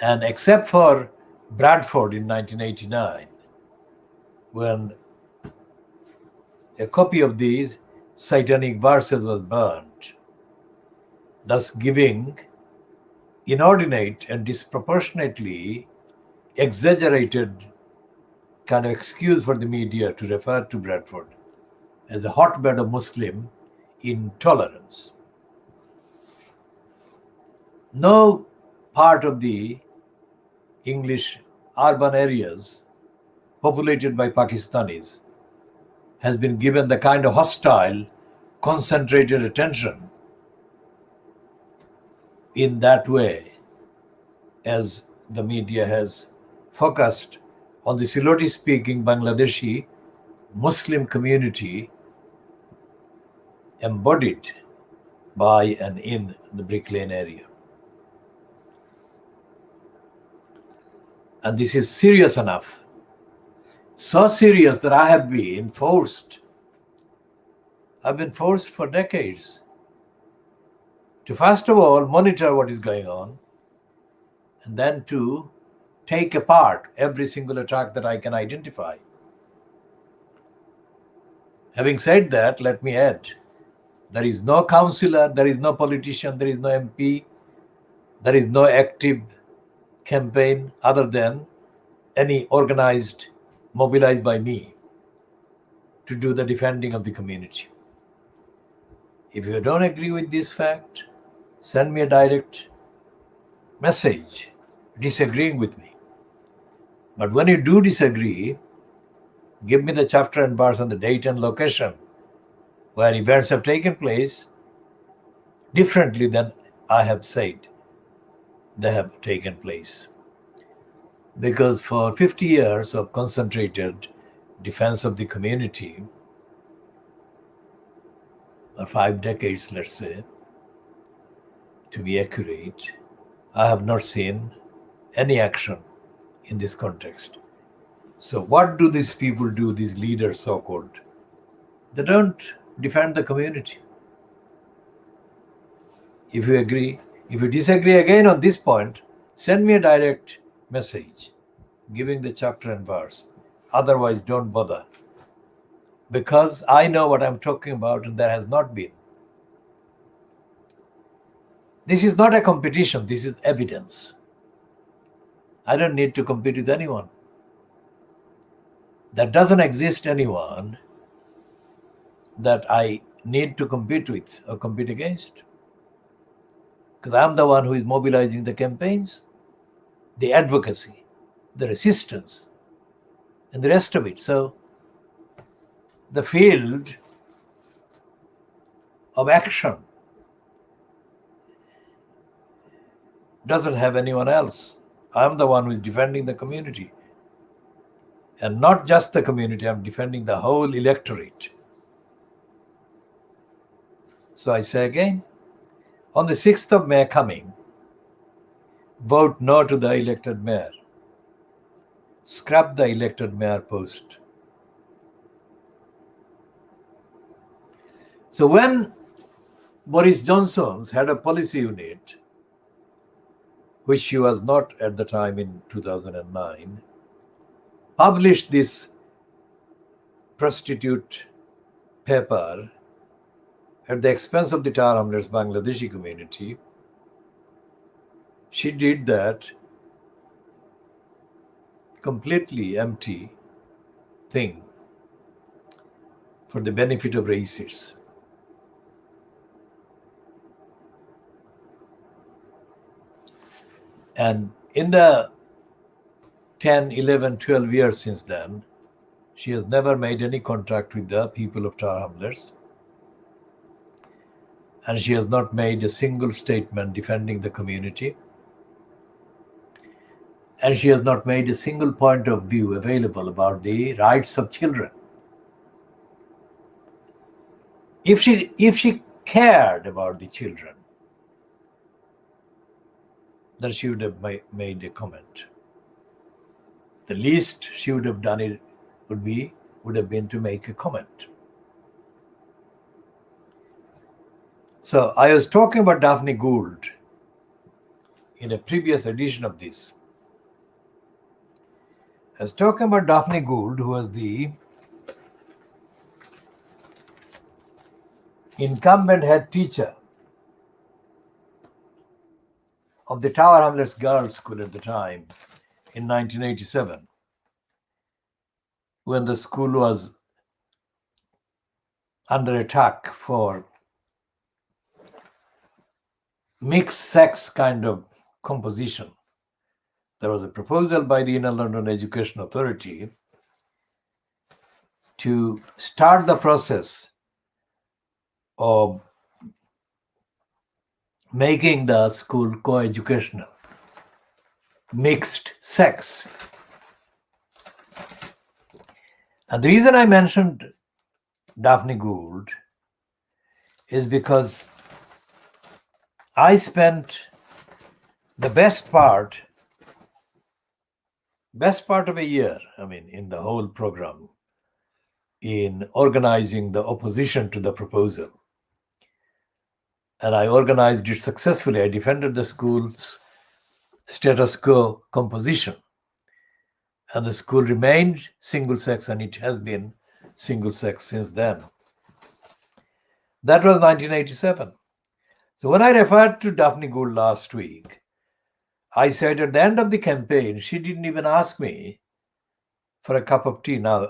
And except for Bradford in 1989, when a copy of these satanic verses was burned, thus giving inordinate and disproportionately exaggerated kind of excuse for the media to refer to Bradford as a hotbed of Muslim intolerance. No part of the English urban areas populated by Pakistanis has been given the kind of hostile, concentrated attention in that way as the media has focused on the Siloti-speaking Bangladeshi Muslim community embodied by and in the Brick Lane area. And this is serious enough. So serious that I've been forced for decades to first of all monitor what is going on, and then to take apart every single attack that I can identify. Having said that, let me add, there is no councillor, there is no politician, there is no MP, there is no active campaign other than any organized, mobilized by me to do the defending of the community. If you don't agree with this fact, send me a direct message disagreeing with me. But when you do disagree, give me the chapter and verse and the date and location where events have taken place differently than I have said they have taken place. Because for 50 years of concentrated defense of the community, or 5 decades, let's say, to be accurate, I have not seen any action in this context. So what do these people do, these leaders so-called? They don't defend the community. If you agree, if you disagree again on this point, send me a direct message giving the chapter and verse. Otherwise, don't bother. Because I know what I'm talking about and there has not been. This is not a competition, this is evidence. I don't need to compete with anyone. There doesn't exist anyone that I need to compete with or compete against. Because I'm the one who is mobilizing the campaigns, the advocacy, the resistance, and the rest of it. So the field of action doesn't have anyone else. I'm the one who is defending the community. And not just the community, I'm defending the whole electorate. So I say again, on the 6th of May coming, vote no to the elected mayor. Scrap the elected mayor post. So when Boris Johnson's head of policy unit, which she was not at the time in 2009, published this prostitute paper at the expense of the Tar Hamlets Bangladeshi community, she did that completely empty thing for the benefit of racists. And in the 10, 11, 12 years since then, she has never made any contact with the people of Tar Hamlets. And she has not made a single statement defending the community. And she has not made a single point of view available about the rights of children. If she cared about the children, then she would have made a comment. the least she would have done it would have been to make a comment. So I was talking about Daphne Gould in a previous edition of this. I was talking about Daphne Gould, who was the incumbent head teacher of the Tower Hamlets Girls' School at the time in 1987, when the school was under attack for mixed sex kind of composition. There was a proposal by the Inner London Education Authority to start the process of making the school co-educational, mixed sex. And the reason I mentioned Daphne Gould is because I spent the best part of a year, in the whole program, in organizing the opposition to the proposal. And I organized it successfully. I defended the school's status quo composition. And the school remained single sex, and it has been single sex since then. That was 1987. So when I referred to Daphne Gould last week, I said at the end of the campaign, she didn't even ask me for a cup of tea. Now,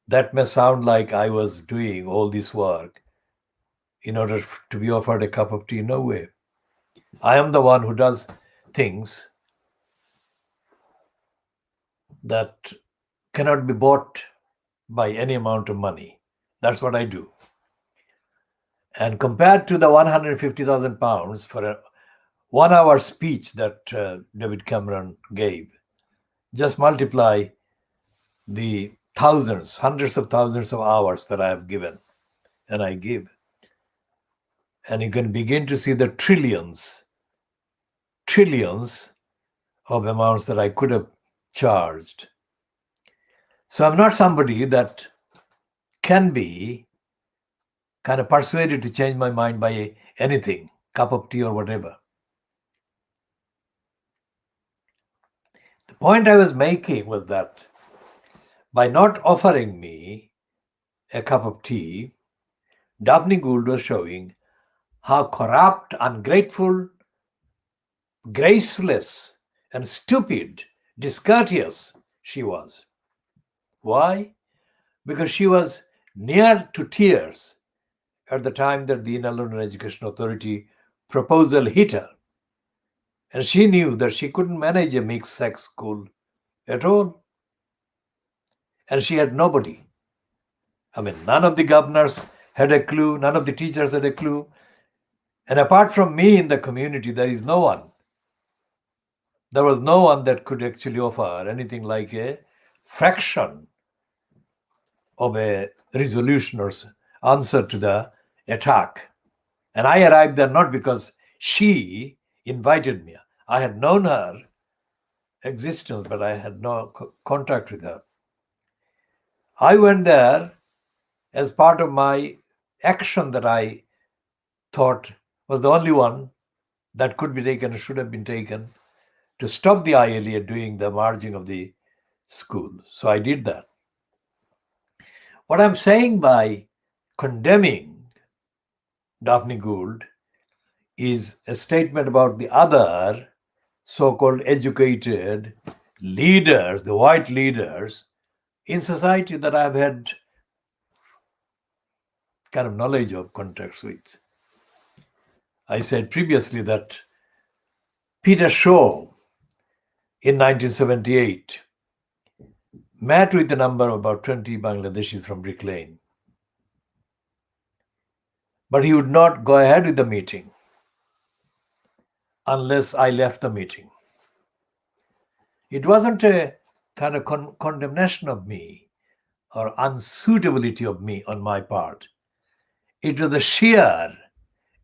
that may sound like I was doing all this work in order to be offered a cup of tea. No way. I am the one who does things that cannot be bought by any amount of money. That's what I do. And compared to the £150,000 for a 1 hour speech that David Cameron gave, just multiply the thousands, hundreds of thousands of hours that I have given and I give. And you can begin to see the trillions of amounts that I could have charged. So I'm not somebody that can be kind of persuaded to change my mind by anything, cup of tea or whatever. The point I was making was that by not offering me a cup of tea, Daphne Gould was showing how corrupt, ungrateful, graceless, and stupid, discourteous she was. Why? Because she was near to tears at the time that the Inner London Education Authority proposal hit her. And she knew that she couldn't manage a mixed sex school at all. And she had nobody. None of the governors had a clue, none of the teachers had a clue. And apart from me in the community, there is no one. There was no one that could actually offer anything like a fraction of a resolution or answer to the attack. And I arrived there not because she invited me. I had known her existence, but I had no contact with her. I went there as part of my action that I thought was the only one that could be taken or should have been taken to stop the ILE doing the merging of the school. So I did that. What I'm saying by condemning Daphne Gould is a statement about the other so-called educated leaders, the white leaders in society that I've had kind of knowledge of, contacts with. I said previously that Peter Shaw in 1978 met with a number of about 20 Bangladeshis from Brick Lane. But he would not go ahead with the meeting unless I left the meeting. It wasn't a kind of condemnation of me or unsuitability of me on my part. It was the sheer,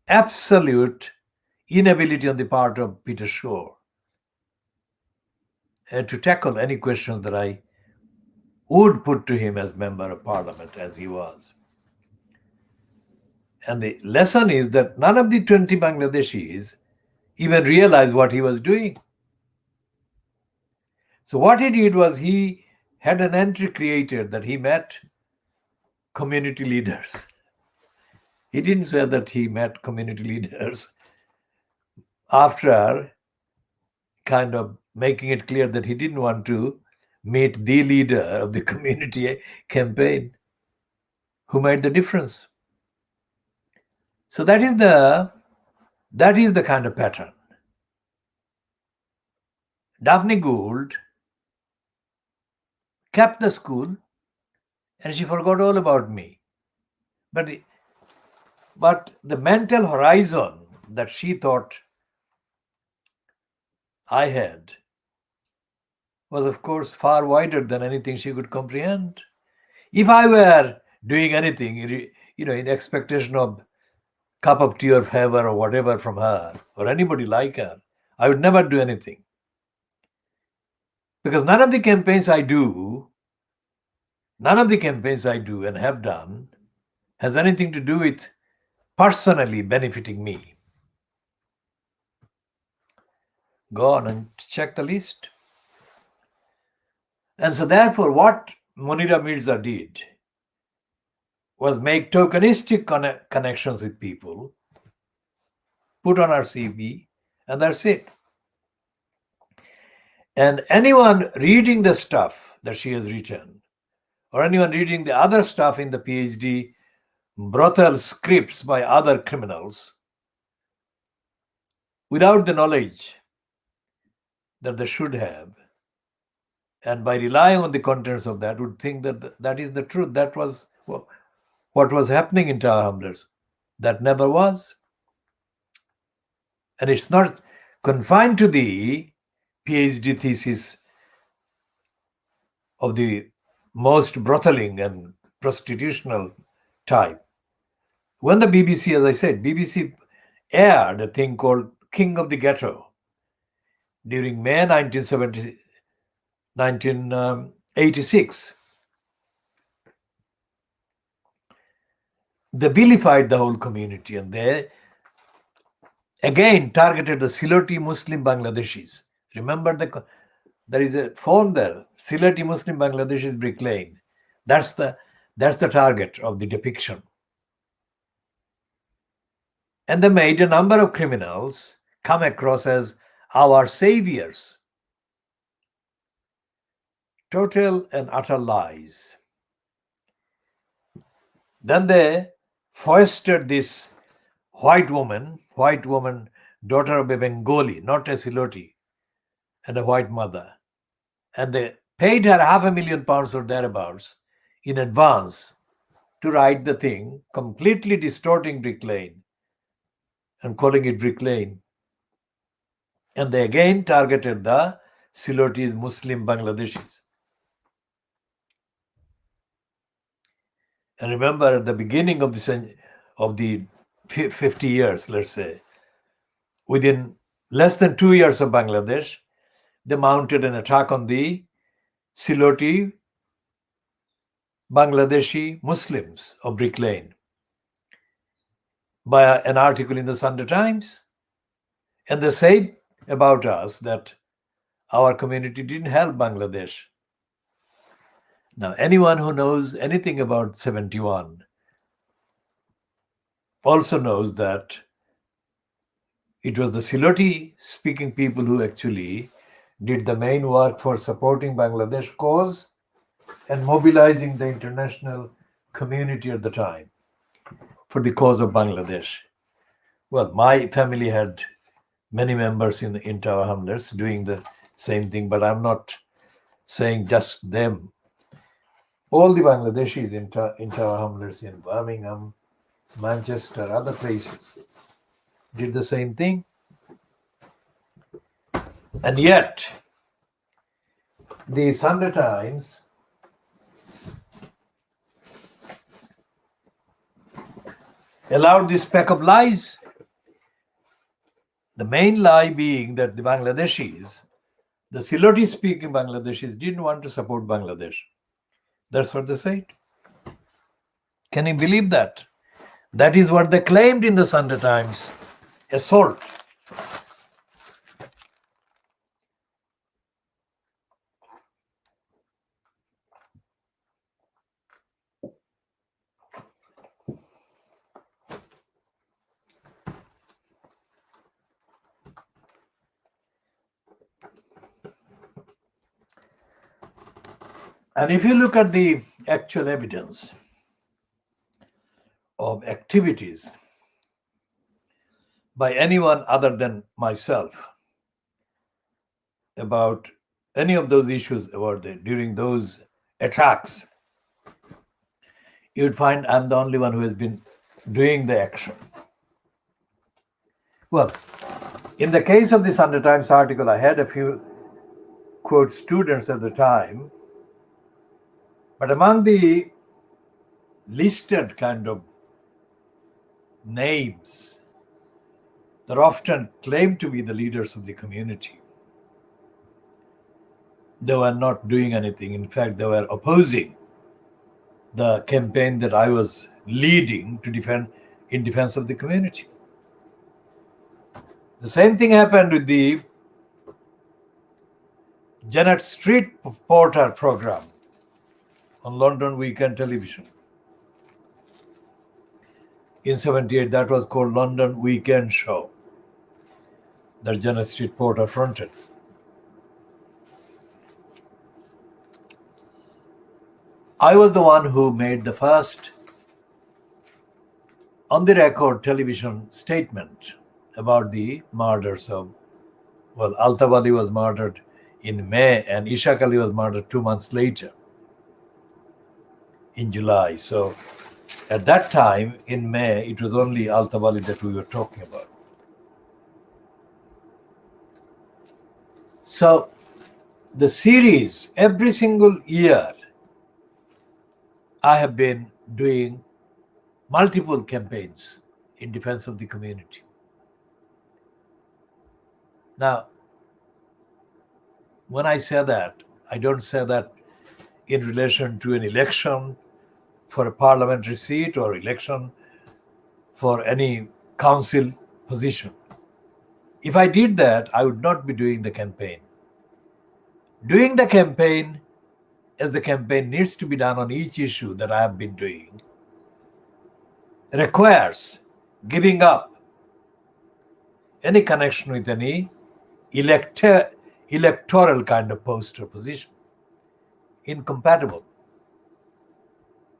absolute inability on the part of Peter Shaw, to tackle any questions that I would put to him as member of parliament, as he was. And the lesson is that none of the 20 Bangladeshis even realized what he was doing. So what he did was he had an entry created that he met community leaders. He didn't say that he met community leaders after kind of making it clear that he didn't want to meet the leader of the community campaign who made the difference. So that is the kind of pattern. Daphne Gould kept the school and she forgot all about me. But the mental horizon that she thought I had was, of course, far wider than anything she could comprehend. If I were doing anything, in expectation of cup of tea or favor or whatever from her or anybody like her, I would never do anything. Because none of the campaigns I do and have done has anything to do with personally benefiting me. Go on and check the list. And so therefore, what Munira Mirza did was make tokenistic connections with people, put on our CV, and that's it. And anyone reading the stuff that she has written, or anyone reading the other stuff in the PhD brothel scripts by other criminals, without the knowledge that they should have, and by relying on the contents of that, would think that that is the truth. That was what was happening in Tower Hamlets. That never was. And it's not confined to the PhD thesis of the most brotheling and prostitutional type. When the BBC, as I said, BBC aired a thing called King of the Ghetto during May 1986. They vilified the whole community and they again targeted the Siloti Muslim Bangladeshis. Remember, there is a phone there, Siloti Muslim Bangladeshis Brick Lane. That's the target of the depiction. And they made a number of criminals come across as our saviors. Total and utter lies. Then they foisted this white woman, daughter of a Bengali, not a Siloti, and a white mother. And they paid her £500,000 or thereabouts in advance to write the thing, completely distorting Brick Lane and calling it Brick Lane. And they again targeted the Siloti Muslim Bangladeshis. And remember, at the beginning of the 50 years, let's say, within less than 2 years of Bangladesh, they mounted an attack on the Siloti Bangladeshi Muslims of Brick Lane by an article in the Sunday Times. And they said about us that our community didn't help Bangladesh. Now, anyone who knows anything about 71 also knows that it was the Siloti speaking people who actually did the main work for supporting Bangladesh cause and mobilizing the international community at the time for the cause of Bangladesh. Well, my family had many members in Tower Hamlets doing the same thing, but I'm not saying just them. All the Bangladeshis in Tower Hamlets, in Birmingham, Manchester, other places, did the same thing. And yet, the Sunday Times allowed this pack of lies. The main lie being that the Bangladeshis The Siloti-speaking Bangladeshis didn't want to support Bangladesh. That's what they said. Can you believe that? That is what they claimed in the Sunday Times. Assault. And if you look at the actual evidence of activities by anyone other than myself about any of those issues during those attacks, you'd find I'm the only one who has been doing the action. Well, in the case of the Sunday Times article, I had a few, quote, students at the time, but among the listed kind of names that often claim to be the leaders of the community, they were not doing anything. In fact, they were opposing the campaign that I was leading in defense of the community. The same thing happened with the Janet Street Porter program on London Weekend Television. In 1978, that was called London Weekend Show, that Janet Street Porter fronted. I was the one who made the first on-the-record television statement about the murders of, well, Altab Ali was murdered in May and Ishaq Ali was murdered 2 months later in July. So at that time, in May, it was only Altab Ali that we were talking about. So the series, every single year, I have been doing multiple campaigns in defense of the community. Now, when I say that, I don't say that in relation to an election for a parliamentary seat or election for any council position. If I did that, I would not be doing the campaign. Doing the campaign, as the campaign needs to be done on each issue that I have been doing, requires giving up any connection with any electoral kind of post or position. Incompatible.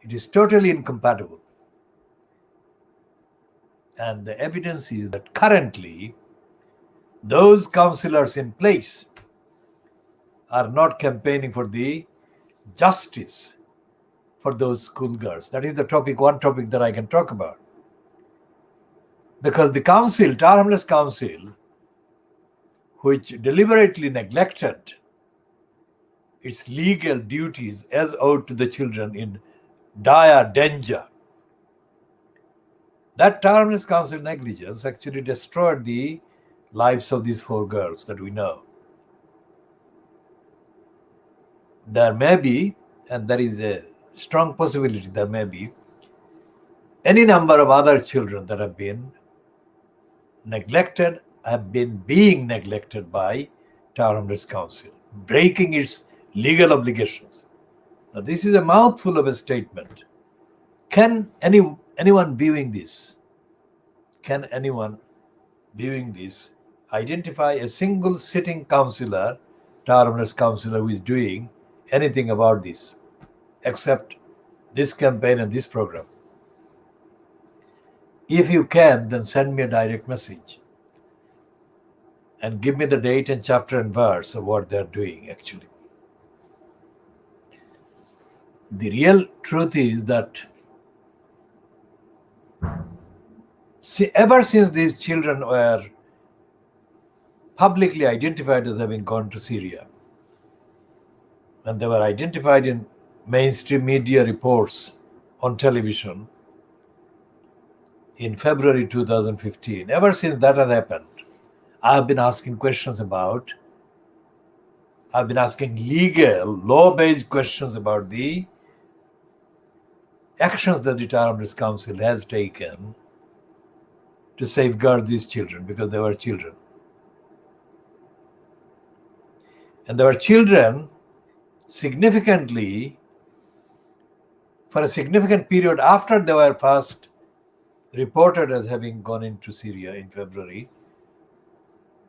It is totally incompatible. And the evidence is that currently those councillors in place are not campaigning for the justice for those schoolgirls. That is one topic that I can talk about. Because the council, Tar Hamlets Council, which deliberately neglected its legal duties as owed to the children in dire danger, that Tar Hamlets Council negligence actually destroyed the lives of these 4 girls that we know. There may be, and there is a strong possibility there may be, any number of other children that have been being neglected by Tar Hamlets Council, breaking its legal obligations. Now, this is a mouthful of a statement. Can anyone viewing this identify a single sitting councillor, Tar Hamlets councillor, who is doing anything about this, except this campaign and this program? If you can, then send me a direct message and give me the date and chapter and verse of what they're doing actually. The real truth is that ever since these children were publicly identified as having gone to Syria, and they were identified in mainstream media reports on television in February 2015, ever since that has happened, I have been asking questions about I've been asking legal, law-based questions about the actions that the Child Rights Council has taken to safeguard these children, because they were children. And they were children significantly, for a significant period after they were first reported as having gone into Syria in February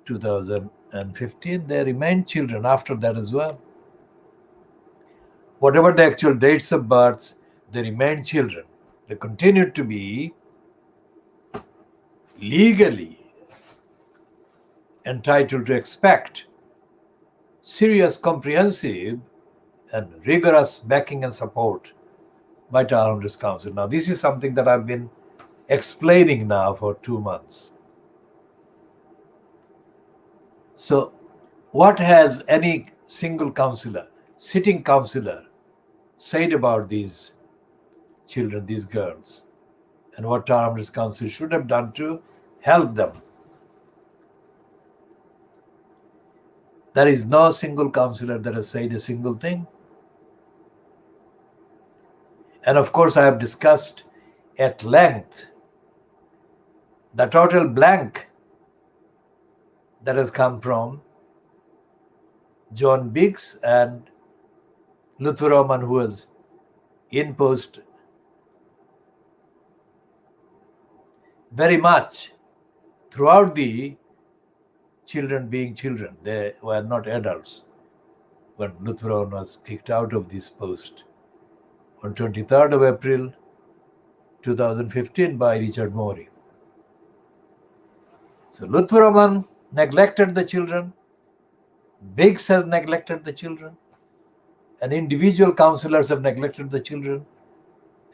2015, they remained children after that as well. Whatever the actual dates of birth, they remained children. They continued to be legally entitled to expect serious, comprehensive, and rigorous backing and support by Child Rights Council. Now, this is something that I've been explaining now for 2 months. So, what has any single counselor, sitting counselor, said about these children, these girls, and what Child Rights Council should have done to help them? There is no single counselor that has said a single thing. And of course, I have discussed at length the total blank that has come from John Biggs and Lutfur Rahman, who was in post very much throughout the children being children. They were not adults when Lutfur Rahman was kicked out of this post on 23rd of April 2015 by Richard Morey. So Lutfur Rahman neglected the children. Biggs has neglected the children. And individual counselors have neglected the children.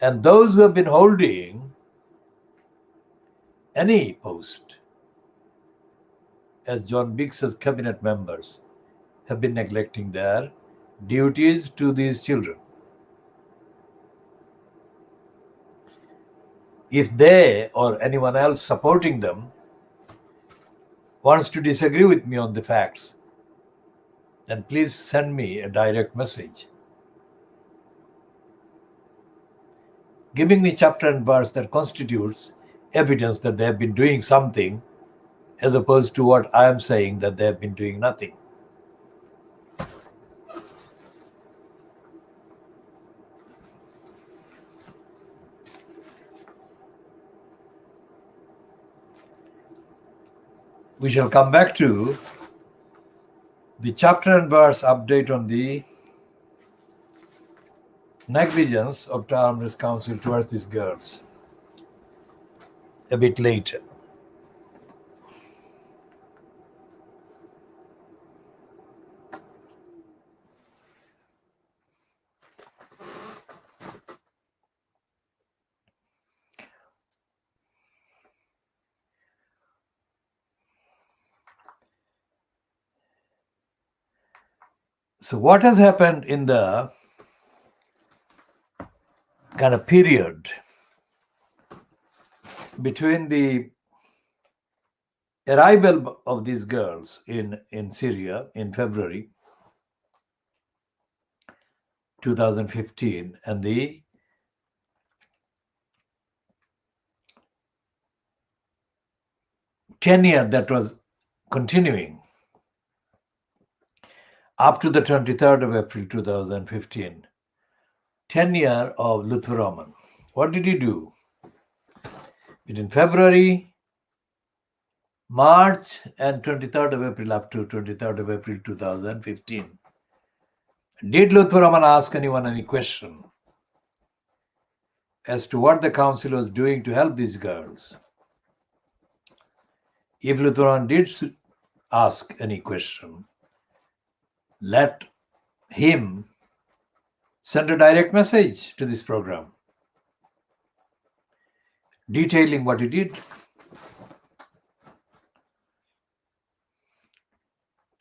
And those who have been holding any post as John Biggs's cabinet members have been neglecting their duties to these children. If they or anyone else supporting them wants to disagree with me on the facts, then please send me a direct message giving me chapter and verse that constitutes evidence that they have been doing something, as opposed to what I am saying, that they have been doing nothing. We shall come back to the chapter and verse update on the negligence of Child Rights Council towards these girls a bit later. So what has happened in the kind of period between the arrival of these girls in Syria in February 2015 and the tenure that was continuing up to the 23rd of April 2015, tenure of Lutfur Rahman. What did he do? Between February, March and 23rd of April up to 23rd of April 2015. Did Lutfur Rahman ask anyone any question as to what the council was doing to help these girls? If Lutfur Rahman did ask any question, let him send a direct message to this program detailing what he did.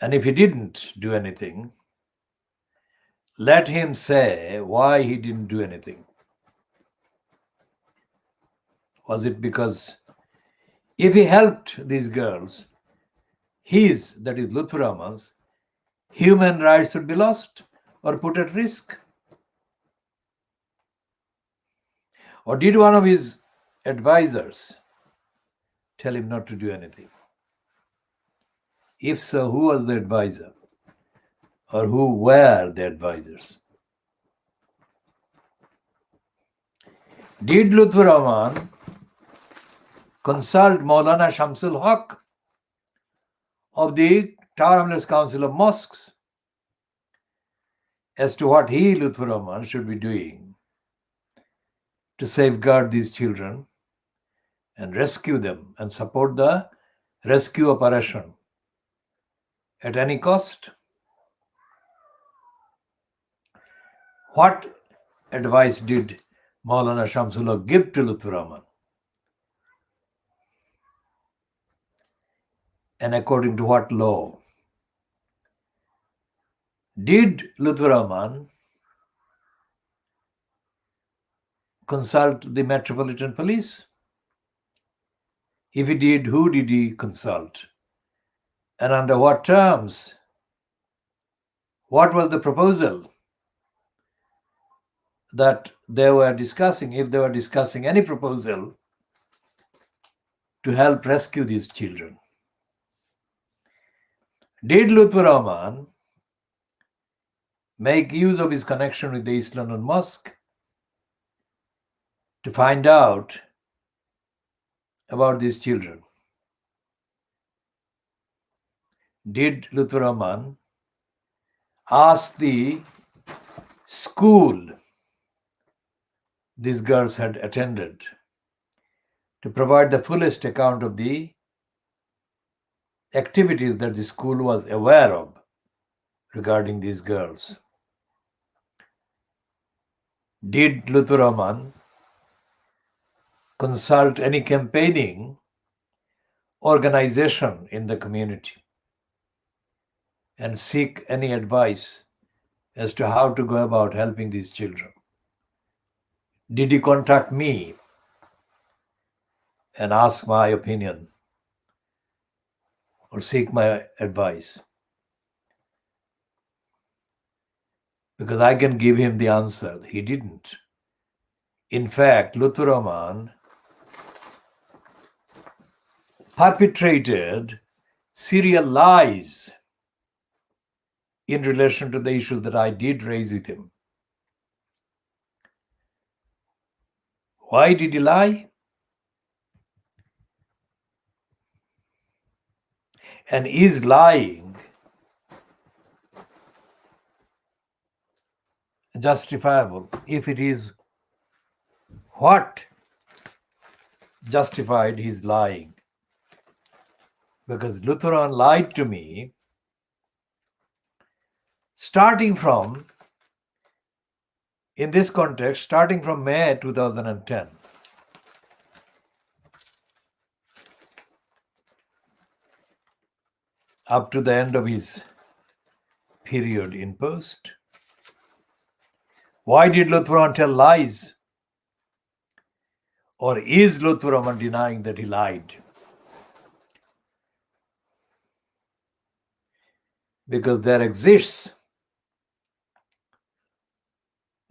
And if he didn't do anything, let him say why he didn't do anything. Was it because if he helped these girls, that is Lutfur Rahman's, human rights would be lost or put at risk? Or did one of his advisors tell him not to do anything? If so, who was the advisor? Or who were the advisors? Did Lutfur Rahman consult Maulana Shamsul Haq of the Tower Hamlets Council of Mosques as to what he, Lutfur Rahman, should be doing to safeguard these children and rescue them and support the rescue operation at any cost? What advice did Maulana Shamsul Haq give to Lutfur Rahman? And according to what law? Did Lutfur Rahman consult the Metropolitan Police? If he did, who did he consult? And under what terms? What was the proposal that they were discussing, if they were discussing any proposal to help rescue these children? Did Lutfur Rahman make use of his connection with the East London Mosque to find out about these children? Did Lutfur Rahman ask the school these girls had attended to provide the fullest account of the activities that the school was aware of regarding these girls? Did Lutfur Rahman consult any campaigning organization in the community and seek any advice as to how to go about helping these children? Did he contact me and ask my opinion or seek my advice? Because I can give him the answer. He didn't. In fact, Lutfur Rahman perpetrated serial lies in relation to the issues that I did raise with him. Why did he lie? And is lying justifiable? If it is, what justified his lying? Because Lutfur Rahman lied to me starting from, in this context, starting from May 2010. Up to the end of his period in post. Why did Lutfur Rahman tell lies? Or is Lutfur Rahman denying that he lied? Because there exists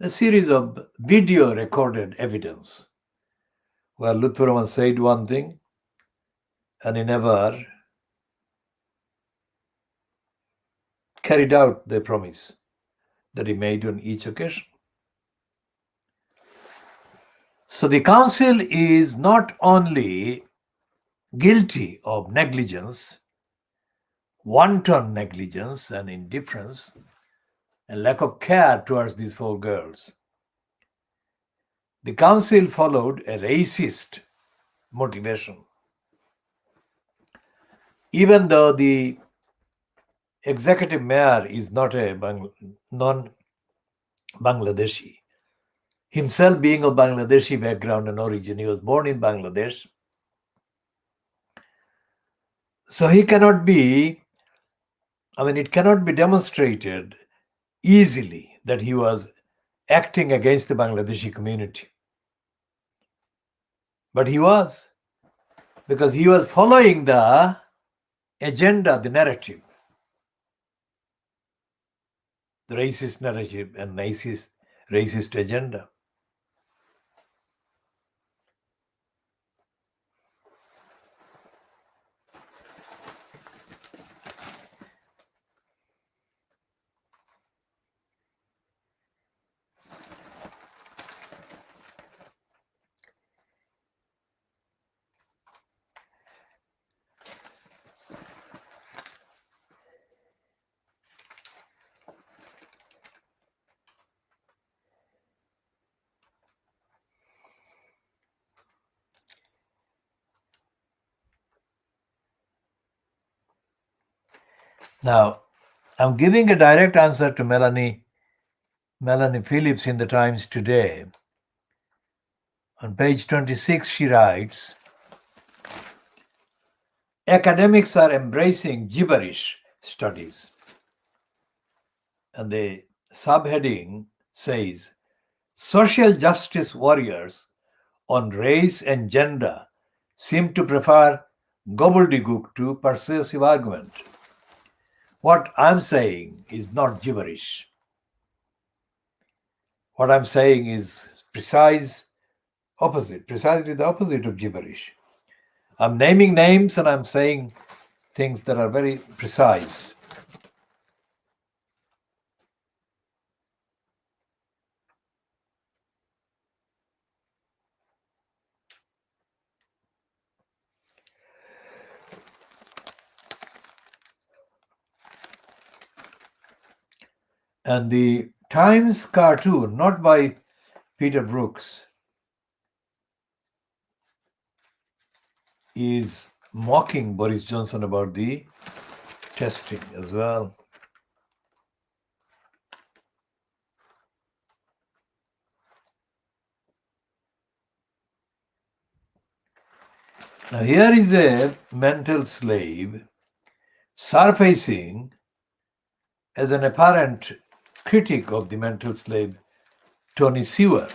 a series of video recorded evidence where Lutfur Rahman said one thing and he never carried out the promise that he made on each occasion. So the council is not only guilty of negligence, wanton negligence and indifference and lack of care towards these 4 girls. The council followed a racist motivation. Even though the executive mayor is not a non-Bangladeshi, himself being of Bangladeshi background and origin, he was born in Bangladesh. So he cannot be, it cannot be demonstrated easily that he was acting against the Bangladeshi community. But he was, because he was following the agenda, the narrative. the racist narrative and racist agenda. Now, I'm giving a direct answer to Melanie Phillips in the Times today. On page 26, she writes, academics are embracing gibberish studies. And the subheading says, social justice warriors on race and gender seem to prefer gobbledygook to persuasive argument. What I'm saying is not gibberish. What I'm saying is precisely the opposite of gibberish. I'm naming names and I'm saying things that are very precise. And the Times cartoon, not by Peter Brooks, is mocking Boris Johnson about the testing as well. Now, here is a mental slave surfacing as an apparent critic of the mental slave, Tony Sewell.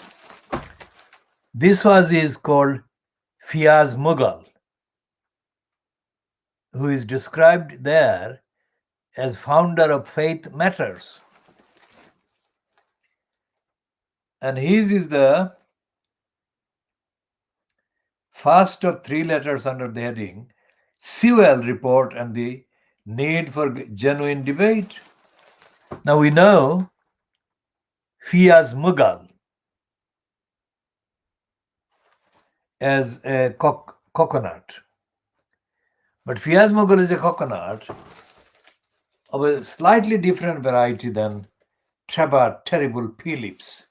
This is called Fiaz Mughal, who is described there as founder of Faith Matters. And his is the first of three letters under the heading Sewell Report and the Need for Genuine Debate. Now we know Fiaz Mughal as a coconut. But Fiaz Mughal is a coconut of a slightly different variety than Trevor Terrible Phillips.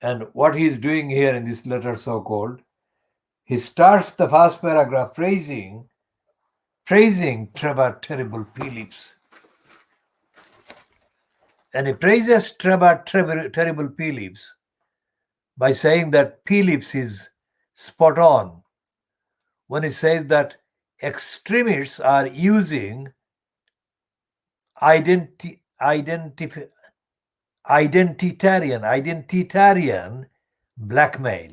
And what he is doing here in this letter, so-called, he starts the first paragraph praising Trevor Terrible Phillips. And he praises Trevor Terrible Phillips by saying that Phillips is spot on when he says that extremists are using identitarian blackmail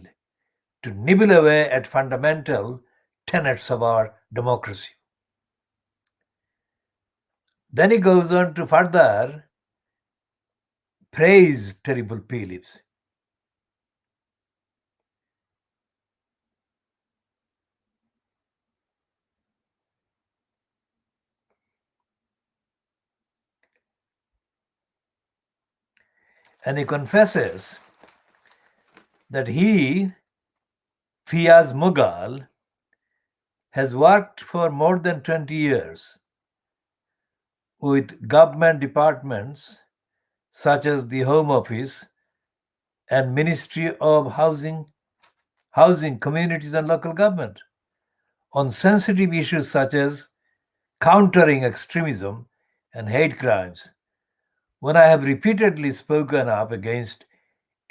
to nibble away at fundamental tenets of our democracy. Then he goes on to further praise Terrible Phillips. And he confesses that he, Fiaz Mughal, has worked for more than 20 years with government departments such as the Home Office and Ministry of Housing, Communities and Local Government on sensitive issues such as countering extremism and hate crimes. When I have repeatedly spoken up against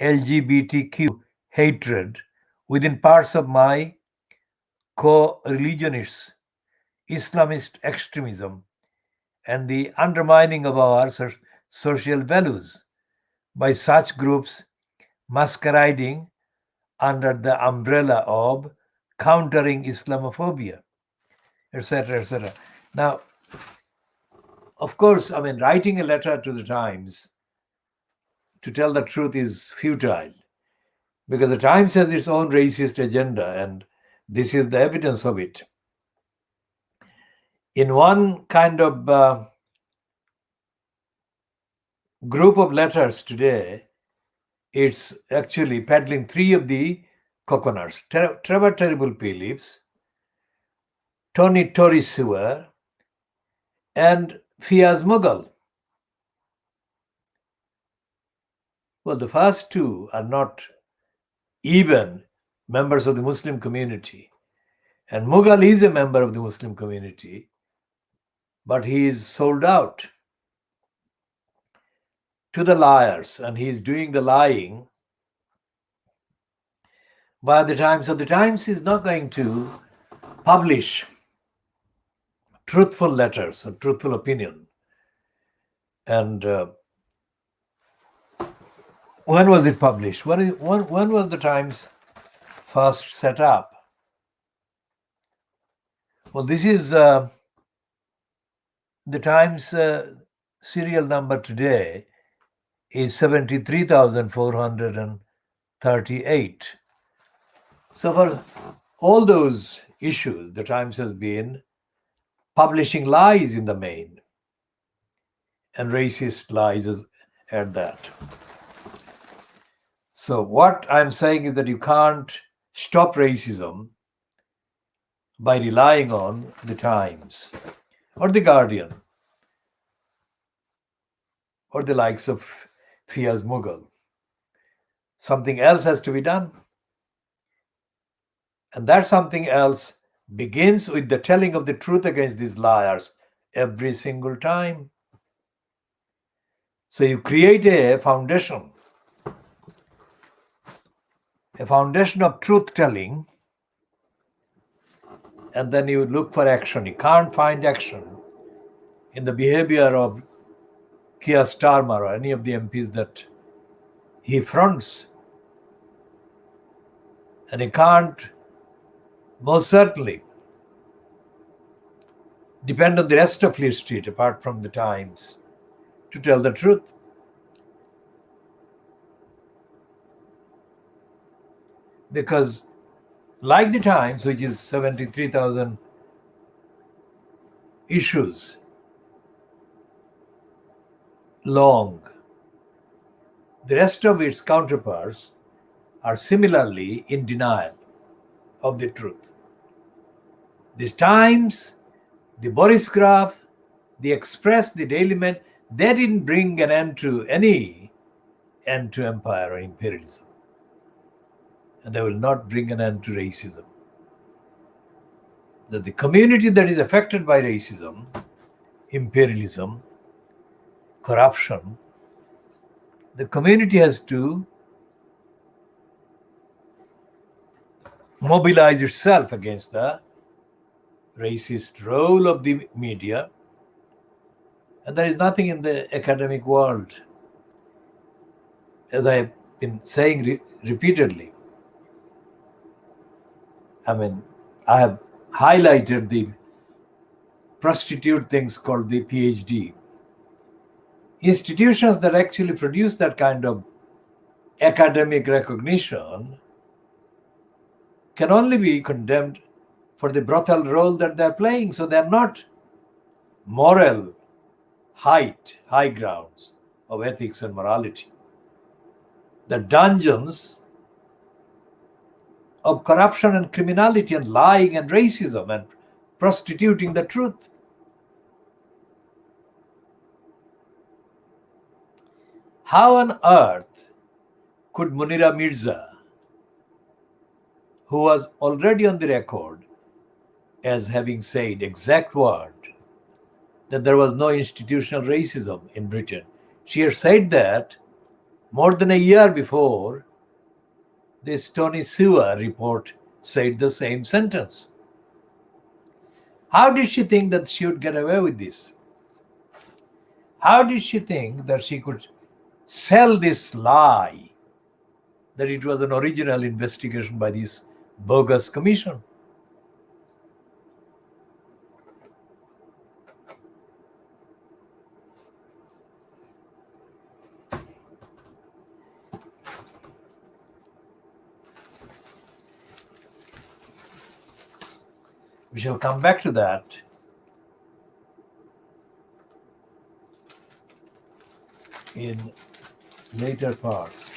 LGBTQ hatred within parts of my co-religionists, Islamist extremism, and the undermining of our social values by such groups masquerading under the umbrella of countering Islamophobia, etc., etc. Now, of course, I mean, writing a letter to the Times to tell the truth is futile because the Times has its own racist agenda, and this is the evidence of it. In one kind of group of letters today, it's actually peddling three of the coconuts: Trevor Terrible Phillips, Tony Torrisua, and Fiaz Mughal. Well, the first two are not even members of the Muslim community. And Mughal is a member of the Muslim community, but he is sold out to the liars, and he is doing the lying by the Times. So the Times is not going to publish truthful letters or truthful opinion. And when was it published? When was the Times first set up? Well, this is the Times serial number today is 73,438. So for all those issues, the Times has been publishing lies in the main, and racist lies at that. So what I'm saying is that you can't stop racism by relying on the Times or the Guardian or the likes of Fiaz Mughal. Something else has to be done. And that something else begins with the telling of the truth against these liars every single time. So you create a foundation of truth telling, and then you look for action. You can't find action in the behavior of Keir Starmer or any of the MPs that he fronts. And he can't most certainly depend on the rest of Fleet Street, apart from the Times, to tell the truth. Because like the Times, which is 73,000 issues long, the rest of its counterparts are similarly in denial of the truth. The Times, the Boris Graph, the Express, the Daily Mail, they didn't bring an end to empire or imperialism. And they will not bring an end to racism. That the community that is affected by racism, imperialism, corruption, the community has to mobilize itself against the racist role of the media. And there is nothing in the academic world, as I have been saying repeatedly. I mean, I have highlighted the prostitute things called the PhD. Institutions that actually produce that kind of academic recognition can only be condemned for the brothel role that they're playing. So they're not moral high grounds of ethics and morality. The dungeons of corruption and criminality and lying and racism and prostituting the truth. How on earth could Munira Mirza, who was already on the record as having said exact word that there was no institutional racism in Britain, she had said that more than a year before this Tony Sewer report said the same sentence. How did she think that she would get away with this? How did she think that she could sell this lie that it was an original investigation by this bogus commission? We shall come back to that in later parts.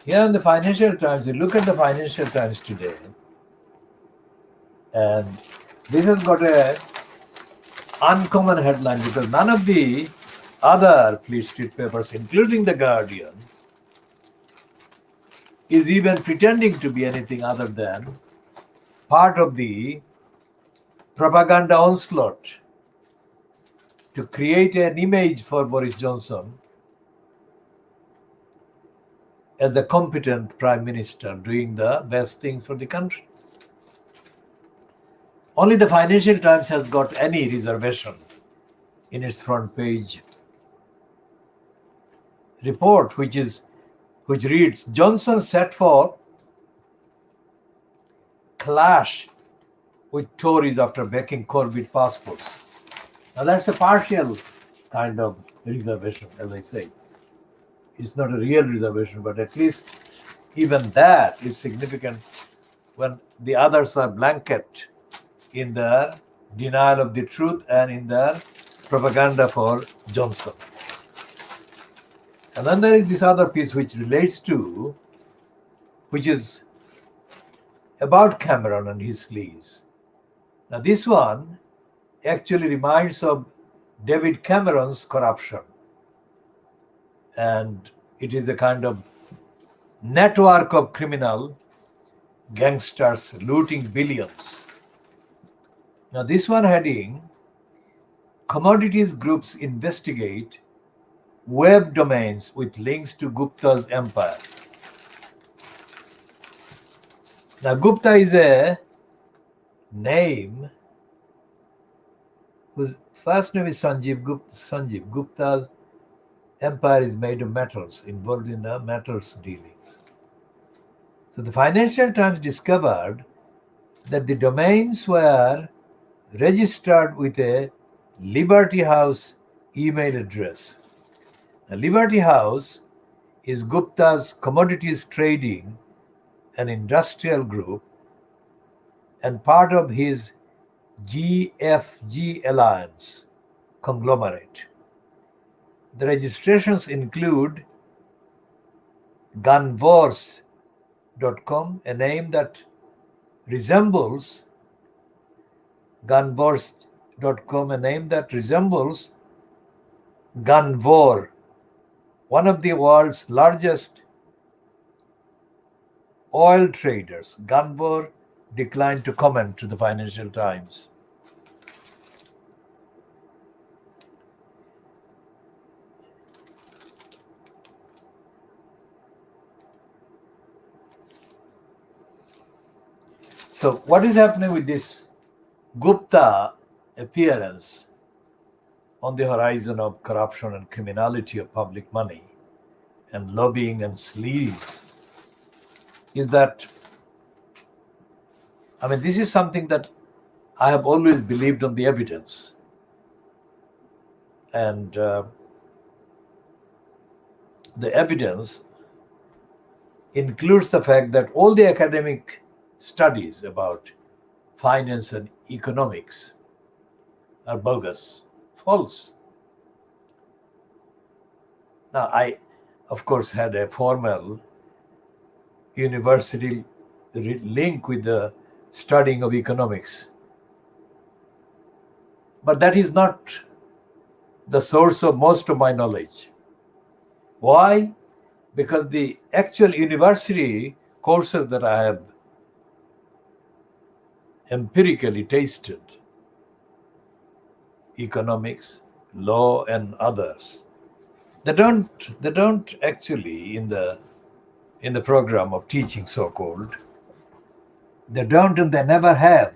Here in the Financial Times, you look at the Financial Times today, and this has got a uncommon headline because none of the other Fleet Street papers, including the Guardian, is even pretending to be anything other than part of the propaganda onslaught to create an image for Boris Johnson as the competent prime minister doing the best things for the country. Only the Financial Times has got any reservation in its front page report, which reads, Johnson set for clash with Tories after backing Corbyn passports. Now that's a partial kind of reservation, as I say. It's not a real reservation, but at least even that is significant when the others are blanket in their denial of the truth and in their propaganda for Johnson. And then there is this other piece which is about Cameron and his sleaze. Now this one actually reminds of David Cameron's corruption. And it is a kind of network of criminal gangsters looting billions. Now this one heading, commodities groups investigate web domains with links to Gupta's empire. Now Gupta is a name whose first name is Sanjeev Gupta. Sanjeev Gupta's empire is made of metals, involved in the metals dealings. So the Financial Times discovered that the domains were registered with a Liberty House email address. The Liberty House is Gupta's commodities trading and industrial group and part of his GFG Alliance conglomerate. The registrations include gunvorst.com, a name that resembles gunvorst.com, a name that resembles Gunvor, one of the world's largest oil traders. Gunvor declined to comment to the Financial Times. So what is happening with this Gupta appearance on the horizon of corruption and criminality of public money and lobbying and sleaze is that, this is something that I have always believed on the evidence. And the evidence includes the fact that all the academic studies about finance and economics are bogus, false. Now, I, of course, had a formal university link with the studying of economics. But that is not the source of most of my knowledge. Why? Because the actual university courses that I have empirically tasted, economics, law, and others, they don't actually in the program of teaching, so-called, they don't and they never have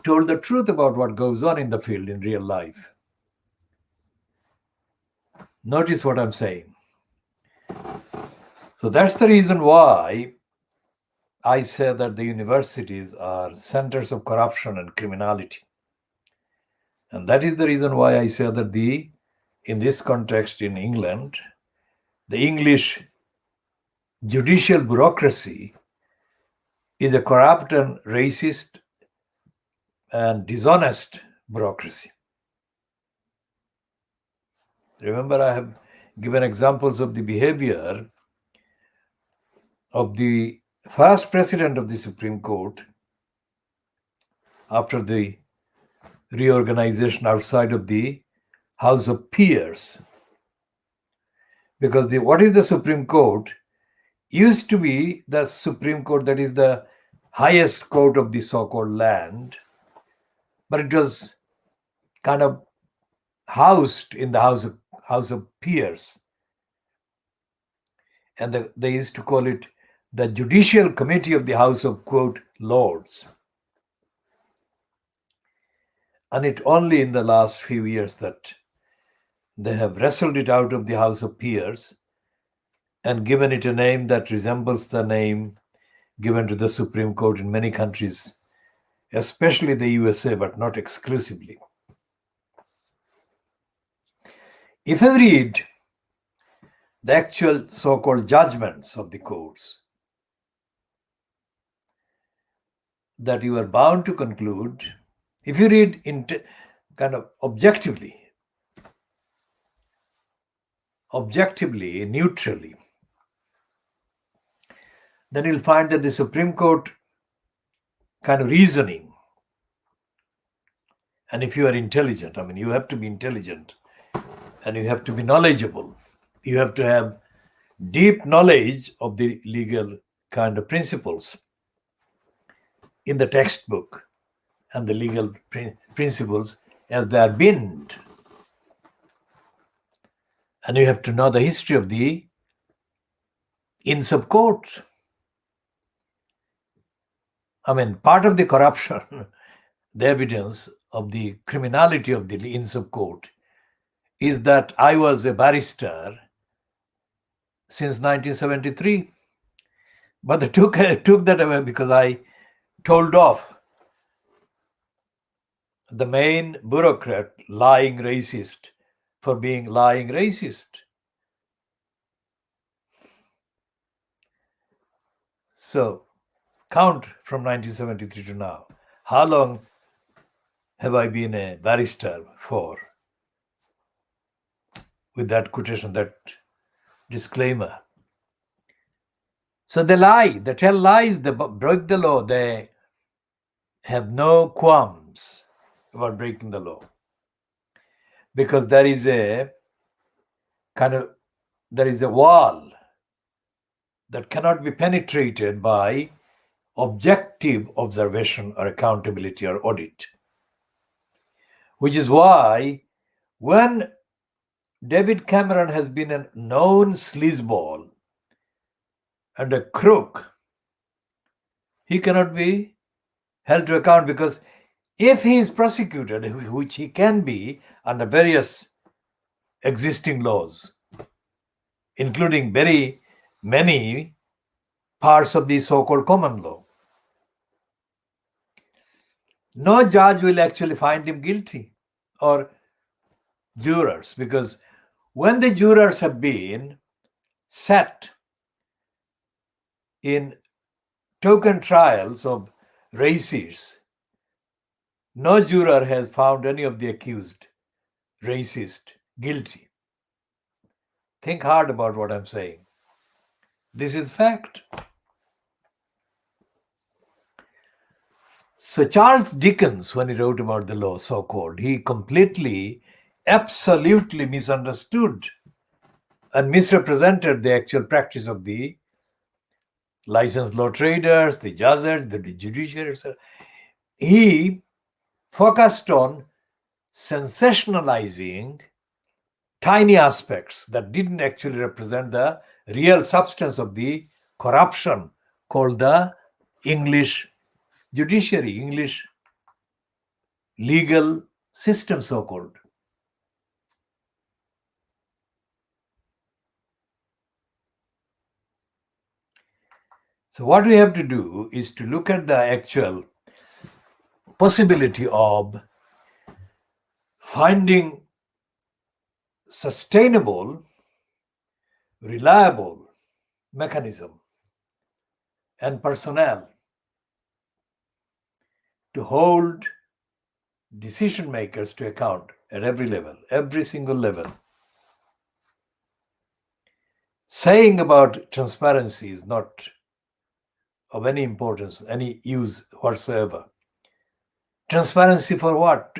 told the truth about what goes on in the field in real life. Notice what I'm saying. So that's the reason why I say that the universities are centers of corruption and criminality. And that is the reason why I say that in this context in England, the English judicial bureaucracy is a corrupt and racist and dishonest bureaucracy. Remember, I have given examples of the behavior of the first president of the Supreme Court after the reorganization outside of the House of Peers. Because what is the Supreme Court? Used to be the Supreme Court, that is the highest court of the so-called land, but it was kind of housed in the House of Peers. And they used to call it the Judicial Committee of the House of, quote, Lords. And it only in the last few years that they have wrestled it out of the House of Peers and given it a name that resembles the name given to the Supreme Court in many countries, especially the USA, but not exclusively. If you read the actual so-called judgments of the courts, that you are bound to conclude, if you read kind of objectively, neutrally, then you'll find that the Supreme Court kind of reasoning, and if you are intelligent, I mean, you have to be intelligent and you have to be knowledgeable. You have to have deep knowledge of the legal kind of principles in the textbook and the legal principles as they are binned. And you have to know the history of the Inns of Court. I mean, part of the corruption, the evidence of the criminality of the Inns of Court is that I was a barrister since 1973. But they took that away because I told off the main bureaucrat, lying racist, for being lying racist. So count from 1973 to now. How long have I been a barrister for? With that quotation, that disclaimer. So they lie, they tell lies, they break the law, they have no qualms about breaking the law. Because there is a wall that cannot be penetrated by objective observation or accountability or audit. Which is why when David Cameron has been a known sleazeball and a crook, he cannot be held to account, because if he is prosecuted, which he can be under various existing laws, including very many parts of the so-called common law, no judge will actually find him guilty, or jurors, because when the jurors have been set in token trials of racists, no juror has found any of the accused racist guilty. Think hard about what I'm saying. This is fact. So Charles Dickens, when he wrote about the law, so-called, he completely, absolutely misunderstood and misrepresented the actual practice of the licensed law traders, the judges, the judiciary. He focused on sensationalizing tiny aspects that didn't actually represent the real substance of the corruption called the English judiciary, English legal system, so-called. So what we have to do is to look at the actual possibility of finding sustainable, reliable mechanism and personnel to hold decision makers to account at every level, every single level. Saying about transparency is not of any importance, any use whatsoever. Transparency for what?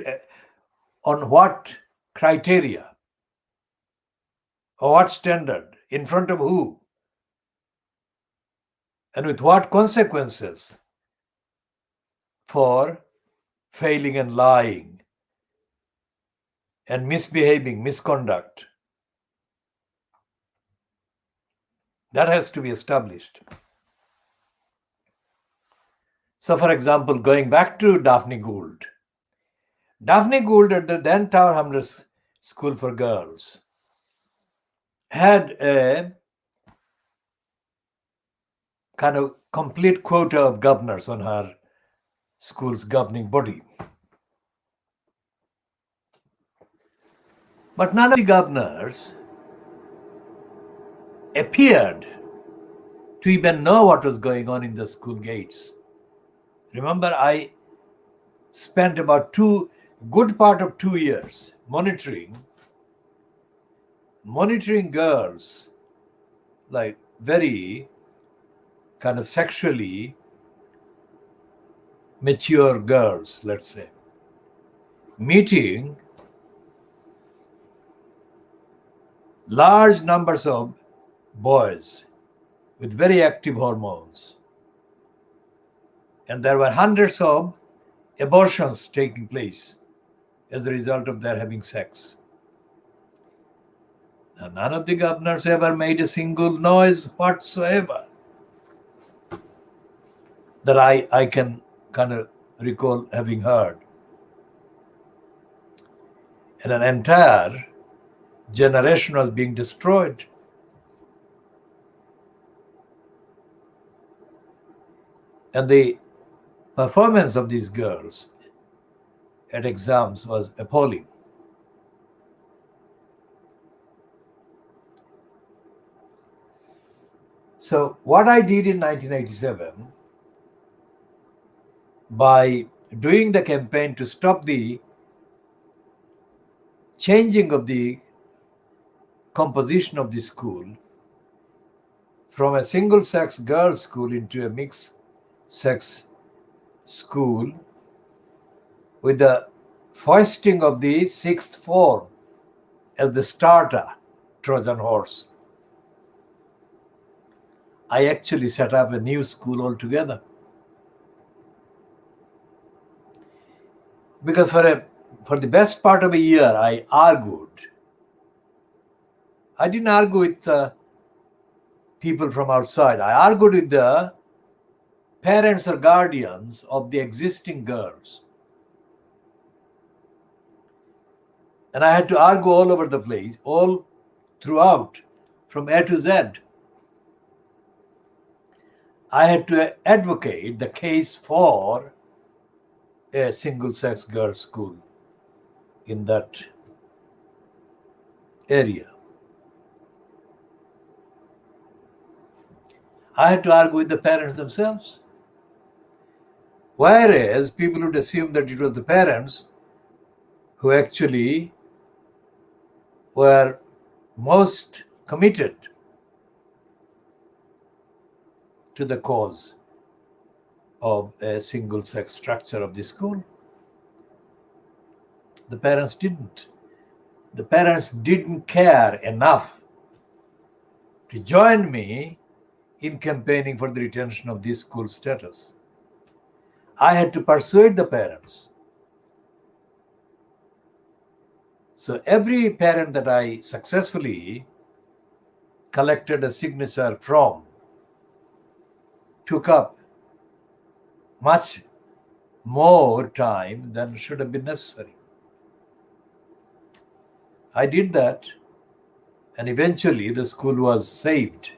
On what criteria? Or what standard? In front of who? And with what consequences for failing and lying and misbehaving, misconduct? That has to be established. So, for example, going back to Daphne Gould at the then Tower Hamlets School for Girls had a kind of complete quota of governors on her school's governing body. But none of the governors appeared to even know what was going on in the school gates. Remember, I spent about good part of 2 years monitoring girls, like very kind of sexually mature girls, let's say, meeting large numbers of boys with very active hormones. And there were hundreds of abortions taking place as a result of their having sex. Now, none of the governors ever made a single noise whatsoever that I can kind of recall having heard. And an entire generation was being destroyed. And the performance of these girls at exams was appalling. So what I did in 1987, by doing the campaign to stop the changing of the composition of the school from a single-sex girls' school into a mixed-sex school, with the foisting of the sixth form as the starter Trojan horse, I actually set up a new school altogether. Because for the best part of a year, I argued. I didn't argue with people from outside. I argued with the parents or guardians of the existing girls. And I had to argue all over the place, all throughout, from A to Z. I had to advocate the case for a single-sex girls' school in that area. I had to argue with the parents themselves. Whereas people would assume that it was the parents who actually were most committed to the cause of a single-sex structure of the school. The parents didn't. The parents didn't care enough to join me in campaigning for the retention of this school status. I had to persuade the parents. So every parent that I successfully collected a signature from took up much more time than should have been necessary. I did that, and eventually the school was saved.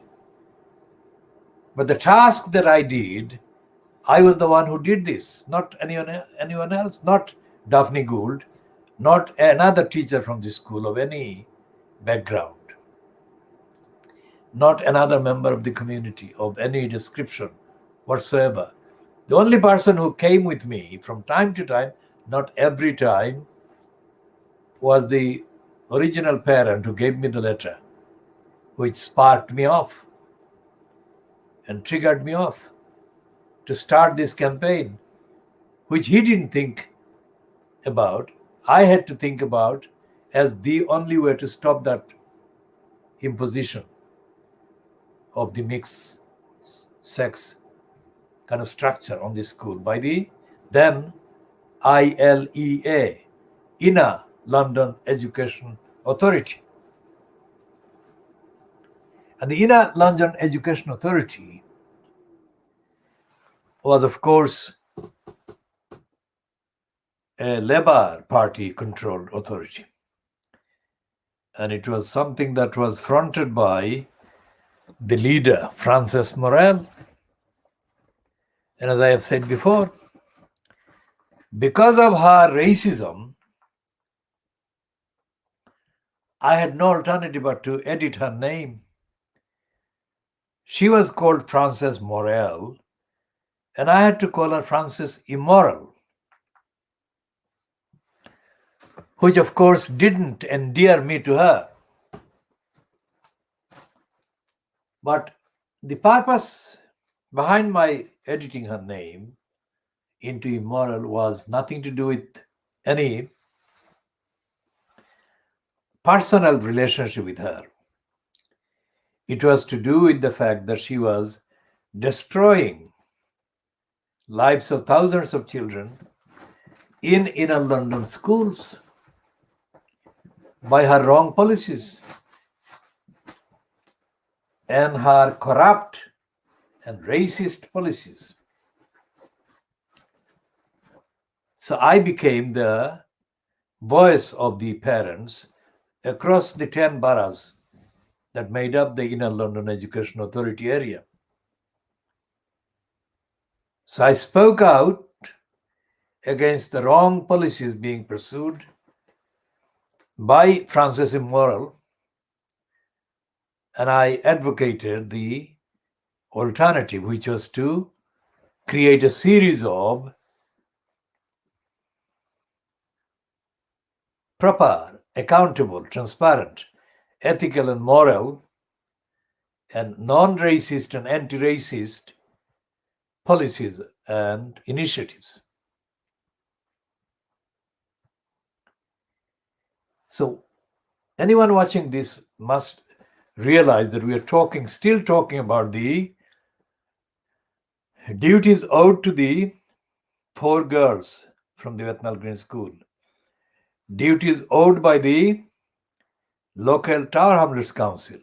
But the task that I did, I was the one who did this, not anyone else, not Daphne Gould, not another teacher from the school of any background, not another member of the community of any description whatsoever The only person who came with me from time to time, not every time, was the original parent who gave me the letter, which sparked me off and triggered me off to start this campaign, which he didn't think about. I had to think about as the only way to stop that imposition of the mixed sex kind of structure on the school by the then ILEA, Inner London Education Authority. And the Inner London Education Authority was, of course, a Labour Party controlled authority. And it was something that was fronted by the leader, Frances Morel. And as I have said before, because of her racism, I had no alternative but to edit her name. She was called Frances Morel, and I had to call her Frances Immoral, which of course didn't endear me to her. But the purpose behind my editing her name into Immoral was nothing to do with any personal relationship with her. It was to do with the fact that she was destroying lives of thousands of children in inner London schools by her wrong policies and her corrupt and racist policies. So I became the voice of the parents across the 10 boroughs that made up the Inner London Education Authority area. So I spoke out against the wrong policies being pursued by Frances Immoral, and I advocated the alternative, which was to create a series of proper, accountable, transparent, ethical and moral, and non-racist and anti-racist policies and initiatives. So anyone watching this must realize that we are still talking about the duties owed to the 4 girls from the Bethnal Green School, duties owed by the local Tower Hamlets Council.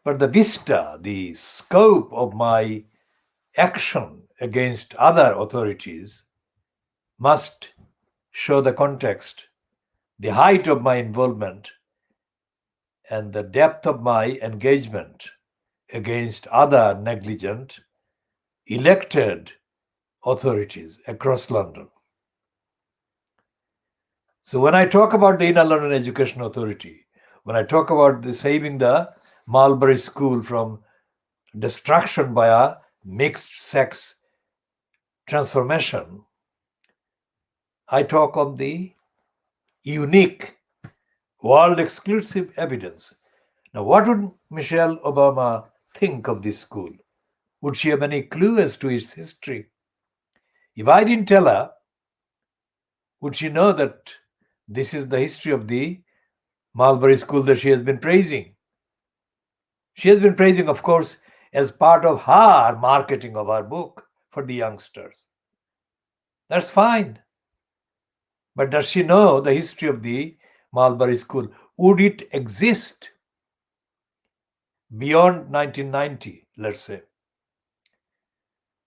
But the vista, the scope of my action against other authorities must show the context, the height of my involvement, and the depth of my engagement against other negligent elected authorities across London. So when I talk about the Inner London Education Authority, when I talk about saving the Marlbury School from destruction by a mixed sex transformation, I talk of the unique, world exclusive evidence. Now, what would Michelle Obama think of this school? Would she have any clue as to its history? If I didn't tell her, would she know that this is the history of the Marlbury School that she has been praising? She has been praising, of course, as part of her marketing of her book for the youngsters. That's fine. But does she know the history of the Marlbury School? Would it exist beyond 1990, let's say?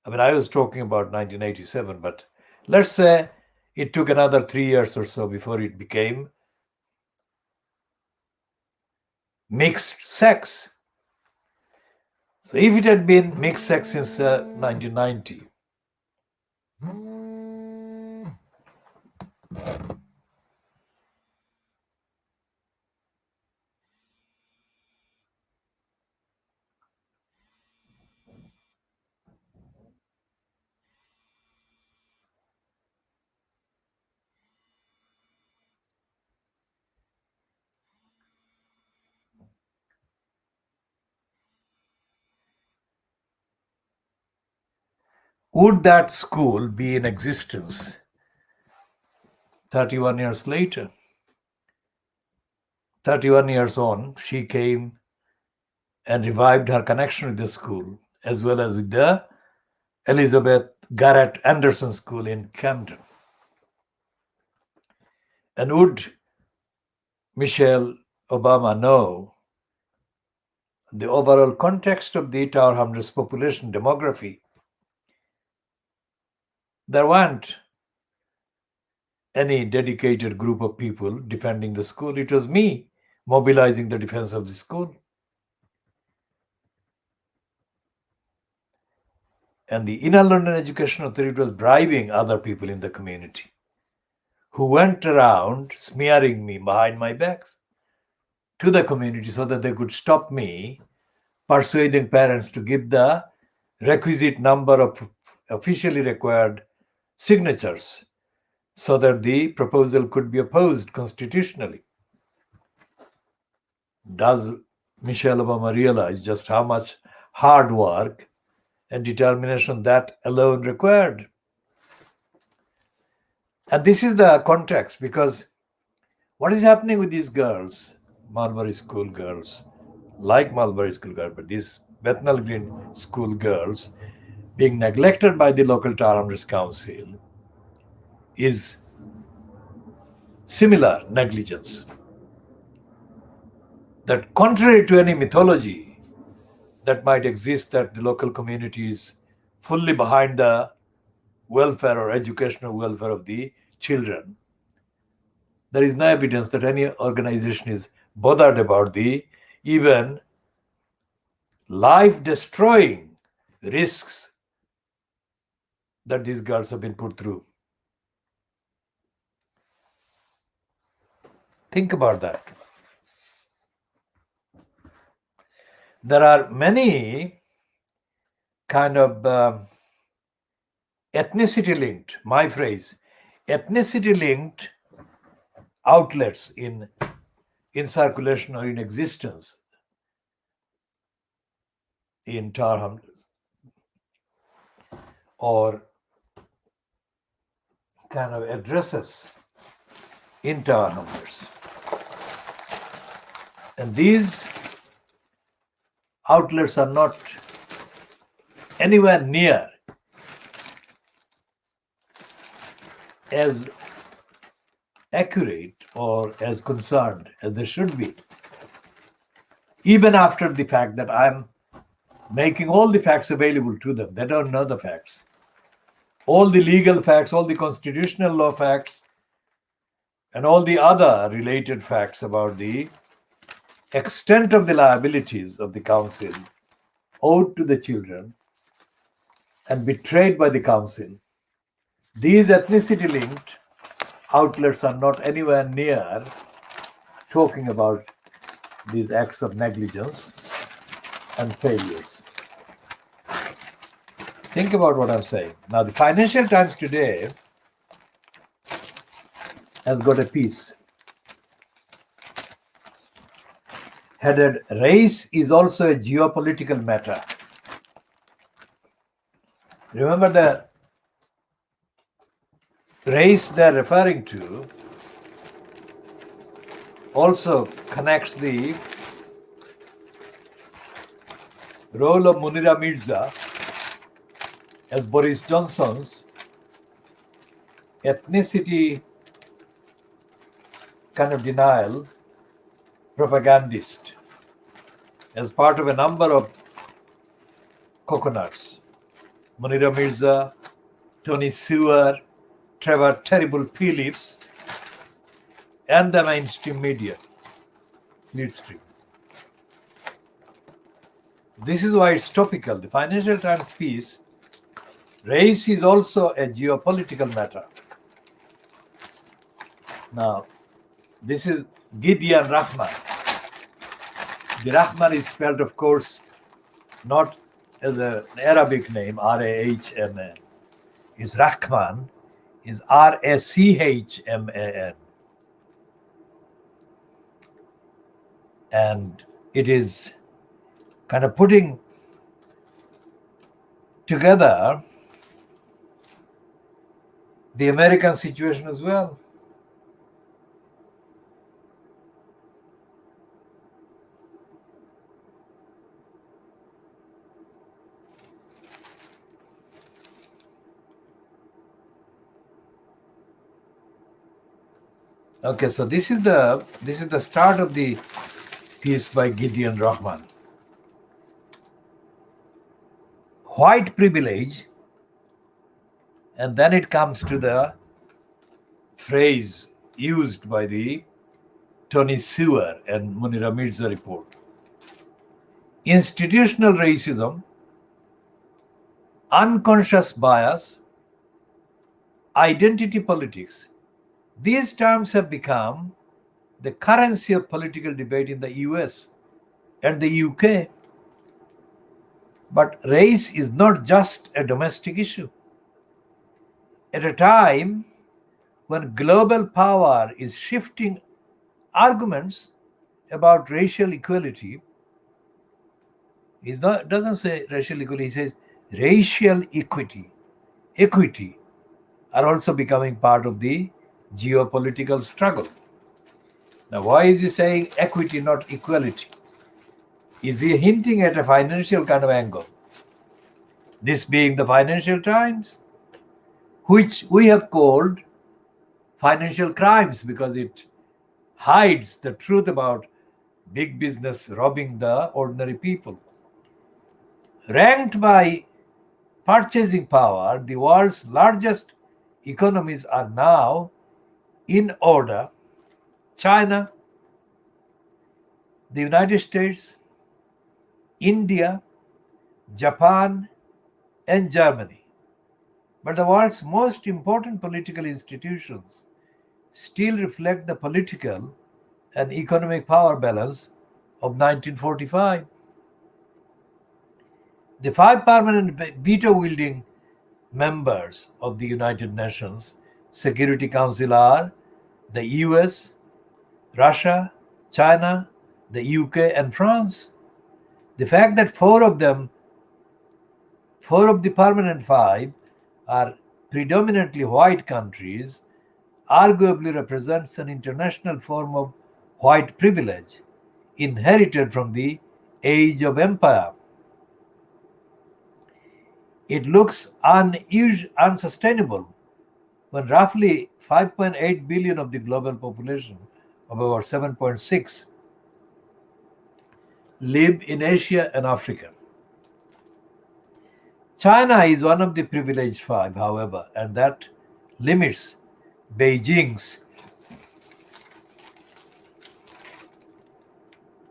I mean, I was talking about 1987, but let's say it took another 3 years or so before it became mixed sex. So if it had been mixed sex since 1990, Would that school be in existence 31 years later? 31 years on, she came and revived her connection with the school, as well as with the Elizabeth Garrett Anderson School in Camden. And would Michelle Obama know the overall context of the Tower Hamlets population demography? There weren't any dedicated group of people defending the school. It was me mobilizing the defense of the school. And the Inner London Education Authority was bribing other people in the community who went around smearing me behind my back to the community so that they could stop me persuading parents to give the requisite number of officially required signatures so that the proposal could be opposed constitutionally. Does Michelle Obama realize just how much hard work and determination that alone required? And this is the context, because what is happening with these girls, Mulberry School girls, like Mulberry School girls, but these Bethnal Green School girls being neglected by the local Tower Hamlets Council is similar negligence. That contrary to any mythology that might exist, that the local community is fully behind the welfare or educational welfare of the children, there is no evidence that any organization is bothered about the even life-destroying risks that these girls have been put through. Think about that. There are many kind of ethnicity-linked, my phrase, ethnicity-linked outlets in circulation or in existence in Tower Hamlets, or kind of addresses in Tower Hamlets. And these outlets are not anywhere near as accurate or as concerned as they should be, even after the fact that I'm making all the facts available to them. They don't know the facts. All the legal facts, all the constitutional law facts, and all the other related facts about the extent of the liabilities of the council owed to the children and betrayed by the council. These ethnicity-linked outlets are not anywhere near talking about these acts of negligence and failures. Think about what I'm saying. Now, the Financial Times today has got a piece headed, "Race is also a geopolitical matter." Remember, the race they're referring to also connects the role of Munira Mirza as Boris Johnson's ethnicity kind of denial propagandist, as part of a number of coconuts. Munira Mirza, Tony Seward, Trevor Terrible Phillips, and the mainstream media, Fleet Street. This is why it's topical. The Financial Times piece, "Race is also a geopolitical matter." Now, this is Gideon Rahman. The Rahman is spelled, of course, not as an Arabic name, R-A-H-M-A-N. His Rahman is R-A-C-H-M-A-N. And it is kind of putting together the American situation as well. Okay, so this is the start of the piece by Gideon Rahman. White privilege, and then it comes to the phrase used by the Tony Sewer and Munira Mirza report. Institutional racism, unconscious bias, identity politics. These terms have become the currency of political debate in the US and the UK. But race is not just a domestic issue. At a time when global power is shifting arguments about racial equality, doesn't say racial equality, he says racial equity are also becoming part of the geopolitical struggle. Now, why is he saying equity, not equality? Is he hinting at a financial kind of angle? This being the Financial Times, which we have called financial crimes because it hides the truth about big business robbing the ordinary people. Ranked by purchasing power, the world's largest economies are now in order: China, the United States, India, Japan, and Germany. But the world's most important political institutions still reflect the political and economic power balance of 1945. The five permanent veto-wielding members of the United Nations Security Council are the US, Russia, China, the UK, and France. The fact that four of the permanent five, are predominantly white countries arguably represents an international form of white privilege inherited from the age of empire. It looks unsustainable when roughly 5.8 billion of the global population of about 7.6 live in Asia and Africa. China is one of the privileged five, however, and that limits Beijing's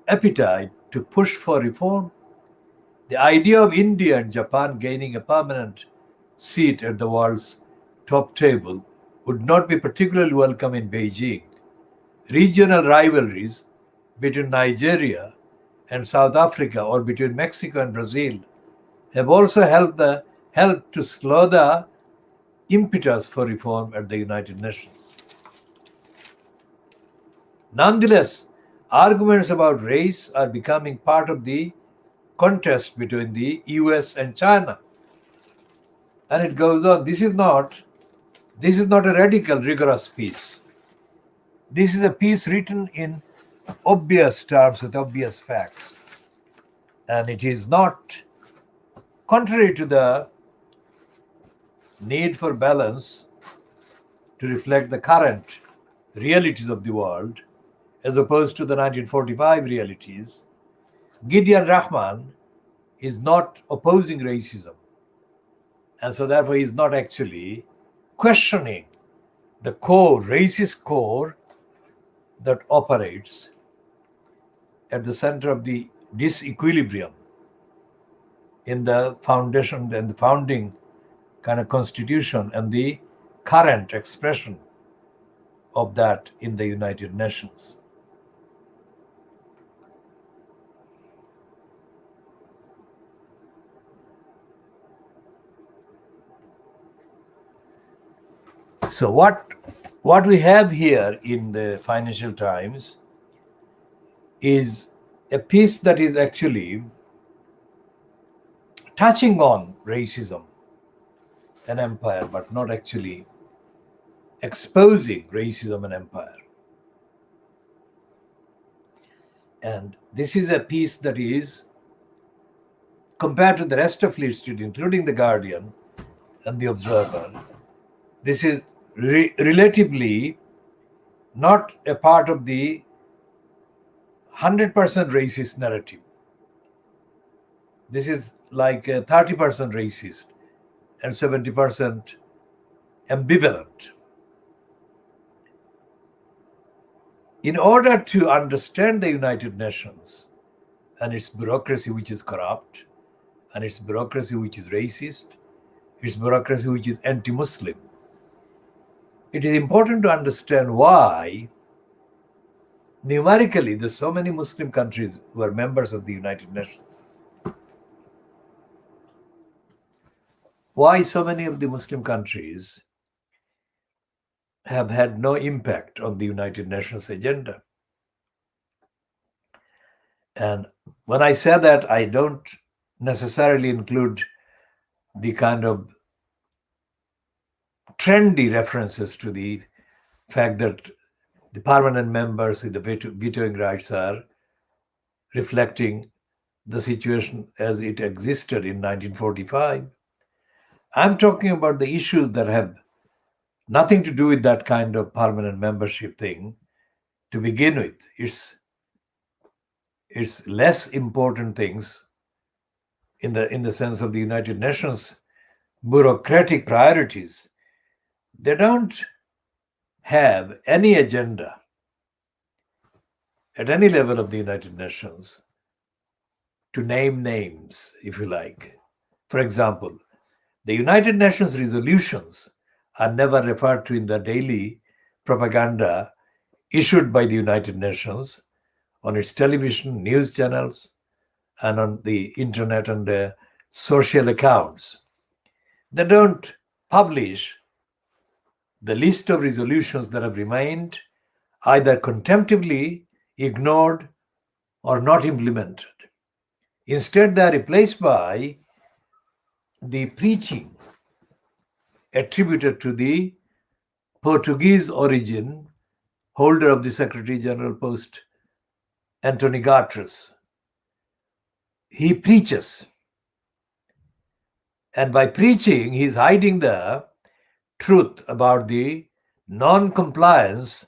appetite to push for reform. The idea of India and Japan gaining a permanent seat at the world's top table would not be particularly welcome in Beijing. Regional rivalries between Nigeria and South Africa, or between Mexico and Brazil, have also helped to slow the impetus for reform at the United Nations. Nonetheless, arguments about race are becoming part of the contest between the US and China. And it goes on. This is not a radical, rigorous piece. This is a piece written in obvious terms with obvious facts. And it is not contrary to the need for balance to reflect the current realities of the world as opposed to the 1945 realities. Gideon Rahman is not opposing racism, and so therefore he is not actually questioning the racist core that operates at the center of the disequilibrium in the foundation and the founding kind of constitution and the current expression of that in the United Nations. So what we have here in the Financial Times is a piece that is actually touching on racism and empire, but not actually exposing racism and empire. And this is a piece that is, compared to the rest of Fleet Street, including The Guardian and The Observer, this is relatively not a part of the 100% racist narrative. This is like 30% racist and 70% ambivalent. In order to understand the United Nations and its bureaucracy, which is corrupt, and its bureaucracy, which is racist, its bureaucracy, which is anti-Muslim, it is important to understand why numerically there's so many Muslim countries who are members of the United Nations. Why so many of the Muslim countries have had no impact on the United Nations agenda. And when I say that, I don't necessarily include the kind of trendy references to the fact that the permanent members with the vetoing rights are reflecting the situation as it existed in 1945. I'm talking about the issues that have nothing to do with that kind of permanent membership thing to begin with. It's less important things in the sense of the United Nations bureaucratic priorities. They don't have any agenda at any level of the United Nations to name names, if you like. For example, the United Nations resolutions are never referred to in the daily propaganda issued by the United Nations on its television, news channels, and on the internet and social accounts. They don't publish the list of resolutions that have remained either contemptibly ignored or not implemented. Instead, they are replaced by the preaching attributed to the Portuguese origin holder of the Secretary General post, Antonio Guterres. He preaches. And by preaching, he's hiding the truth about the non-compliance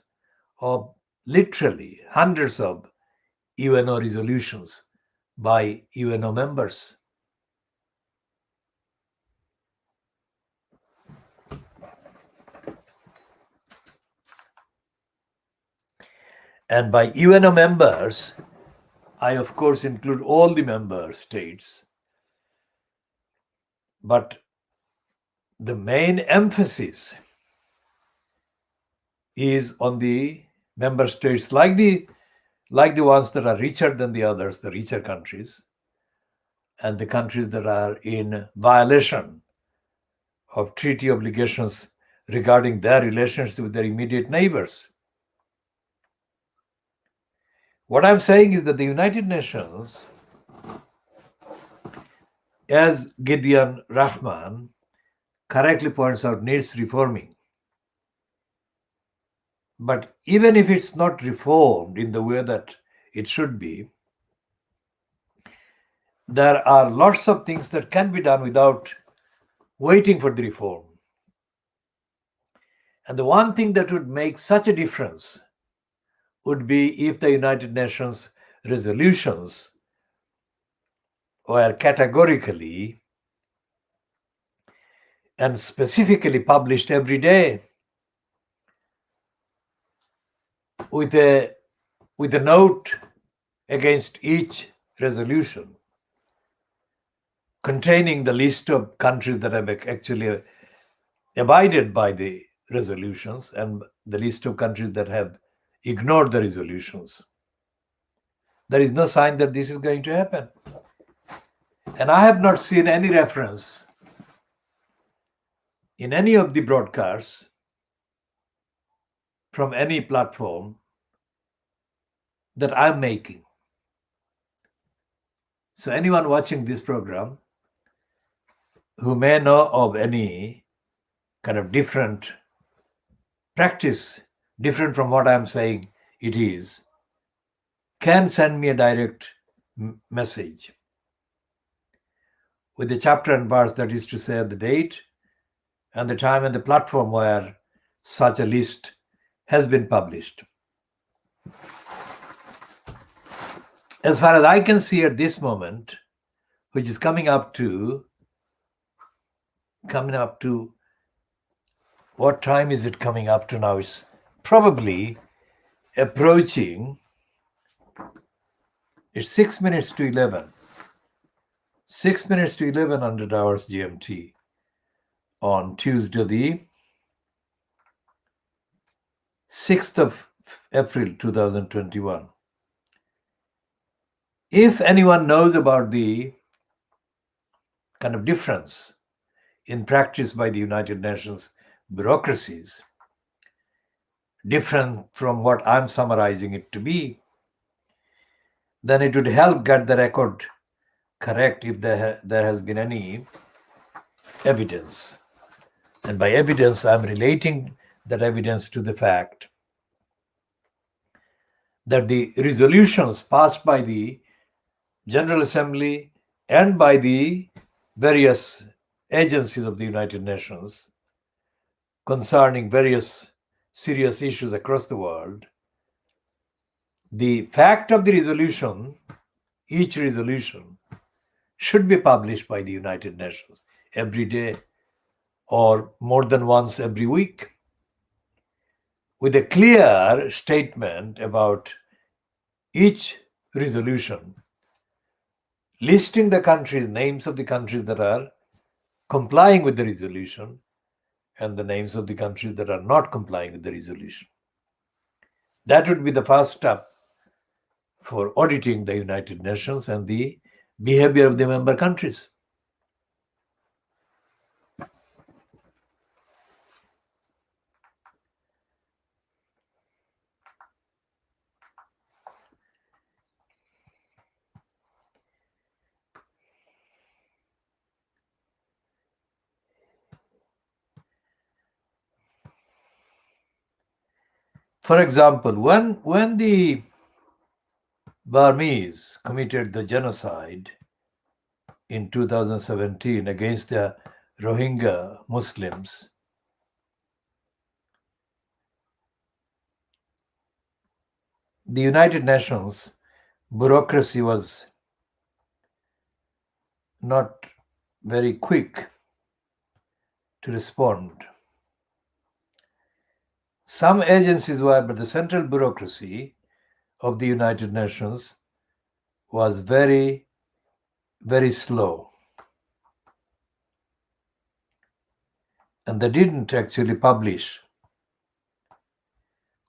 of literally hundreds of UNO resolutions by UNO members. And by UNO members, I of course include all the member states. But the main emphasis is on the member states like the ones that are richer than the others, the richer countries, and the countries that are in violation of treaty obligations regarding their relations with their immediate neighbors. What I'm saying is that the United Nations, as Gideon Rahman correctly points out, needs reforming. But even if it's not reformed in the way that it should be, there are lots of things that can be done without waiting for the reform. And the one thing that would make such a difference would be if the United Nations resolutions were categorically and specifically published every day with a note against each resolution containing the list of countries that have actually abided by the resolutions and the list of countries that have ignored the resolutions. There is no sign that this is going to happen. And I have not seen any reference in any of the broadcasts from any platform that I'm making. So anyone watching this program who may know of any kind of different practice different from what I'm saying it is, can send me a direct message with the chapter and verse, that is to say, the date and the time and the platform where such a list has been published. As far as I can see at this moment, which is coming up to, what time is it coming up to now? It's probably approaching, it's 6 minutes to 11. 6 minutes to 1100 hours GMT on Tuesday, the 6th of April 2021. If anyone knows about the kind of difference in practice by the United Nations bureaucracies, different from what I'm summarizing it to be, then it would help get the record correct if there has been any evidence. And by evidence, I'm relating that evidence to the fact that the resolutions passed by the General Assembly and by the various agencies of the United Nations concerning various serious issues across the world, the fact of the resolution, each resolution, should be published by the United Nations every day or more than once every week, with a clear statement about each resolution, listing the countries, names of the countries that are complying with the resolution and the names of the countries that are not complying with the resolution. That would be the first step for auditing the United Nations and the behavior of the member countries. For example, when the Burmese committed the genocide in 2017 against the Rohingya Muslims, the United Nations bureaucracy was not very quick to respond. Some agencies were, but the central bureaucracy of the United Nations was very, very slow. And they didn't actually publish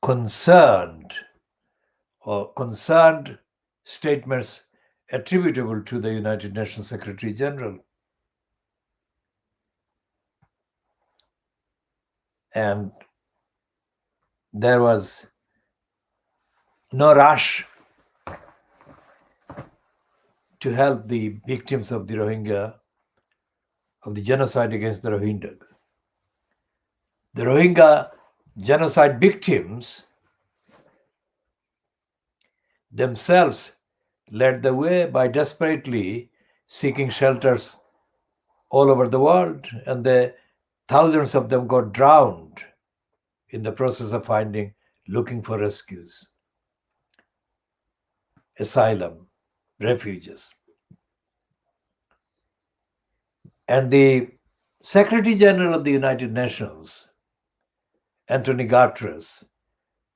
concerned statements attributable to the United Nations Secretary General. And there was no rush to help the victims of the Rohingya, of the genocide against the Rohingyas. The Rohingya genocide victims themselves led the way by desperately seeking shelters all over the world, and thousands of them got drowned in the process of looking for rescues, asylum, refuges. And the Secretary General of the United Nations, Antonio Guterres,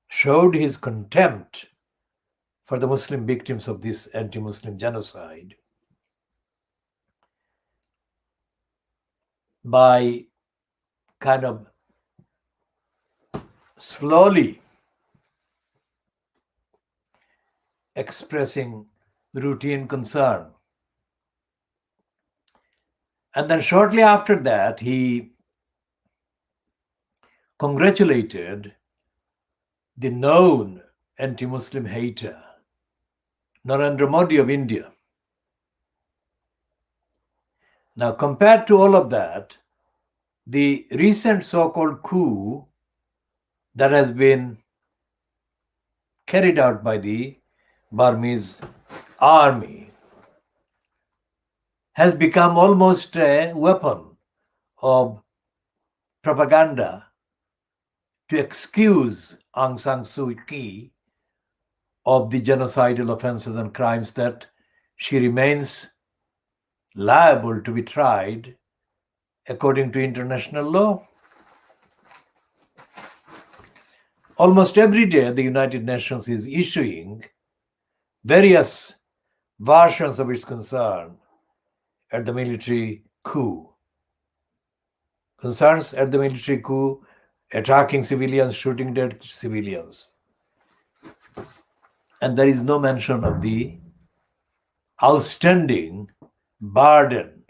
showed his contempt for the Muslim victims of this anti-Muslim genocide by kind of slowly expressing routine concern. And then shortly after that, he congratulated the known anti-Muslim hater, Narendra Modi of India. Now, compared to all of that, the recent so-called coup that has been carried out by the Burmese army has become almost a weapon of propaganda to excuse Aung San Suu Kyi of the genocidal offenses and crimes that she remains liable to be tried according to international law. Almost every day, the United Nations is issuing various versions of its concern at the military coup. Concerns at the military coup, attacking civilians, shooting dead civilians. And there is no mention of the outstanding burden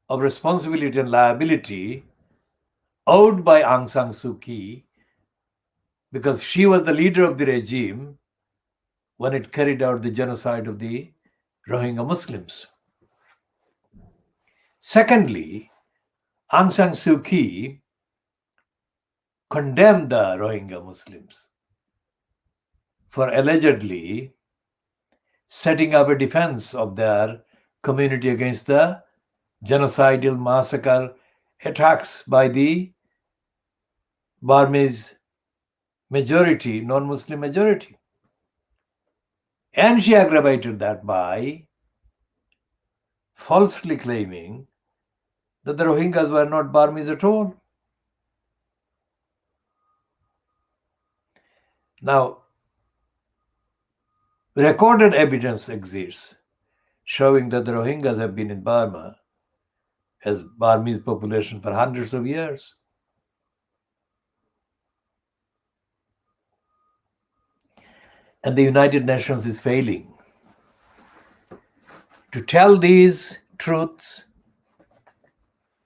of responsibility and liability owed by Aung San Suu Kyi, because she was the leader of the regime when it carried out the genocide of the Rohingya Muslims. Secondly, Aung San Suu Kyi condemned the Rohingya Muslims for allegedly setting up a defense of their community against the genocidal massacre attacks by the Burmese majority, non-Muslim majority. And she aggravated that by falsely claiming that the Rohingyas were not Burmese at all. Now, recorded evidence exists showing that the Rohingyas have been in Burma as Burmese population for hundreds of years. And the United Nations is failing to tell these truths,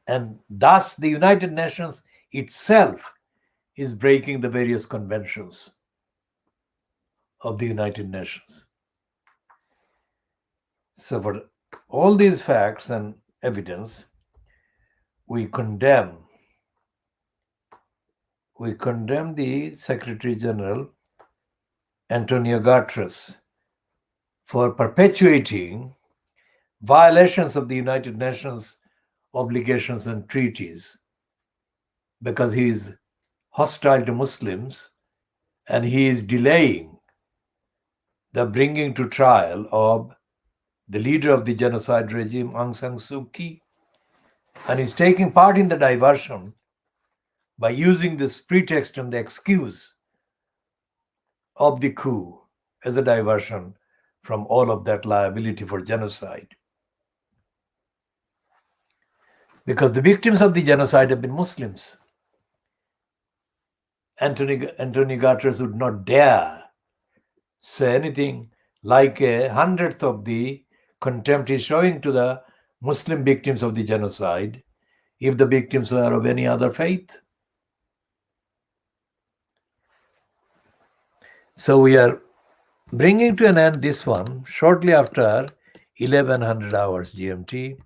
and thus the United Nations itself is breaking the various conventions of the United Nations. So for all these facts and evidence, we condemn the Secretary General Antonio Guterres for perpetuating violations of the United Nations obligations and treaties, because he is hostile to Muslims and he is delaying the bringing to trial of the leader of the genocide regime, Aung San Suu Kyi, and is taking part in the diversion by using this pretext and the excuse of the coup as a diversion from all of that liability for genocide. Because the victims of the genocide have been Muslims. Anthony Guterres would not dare say anything like a hundredth of the contempt he's showing to the Muslim victims of the genocide if the victims were of any other faith. So we are bringing to an end this one shortly after 1100 hours GMT,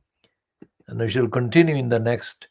and we shall continue in the next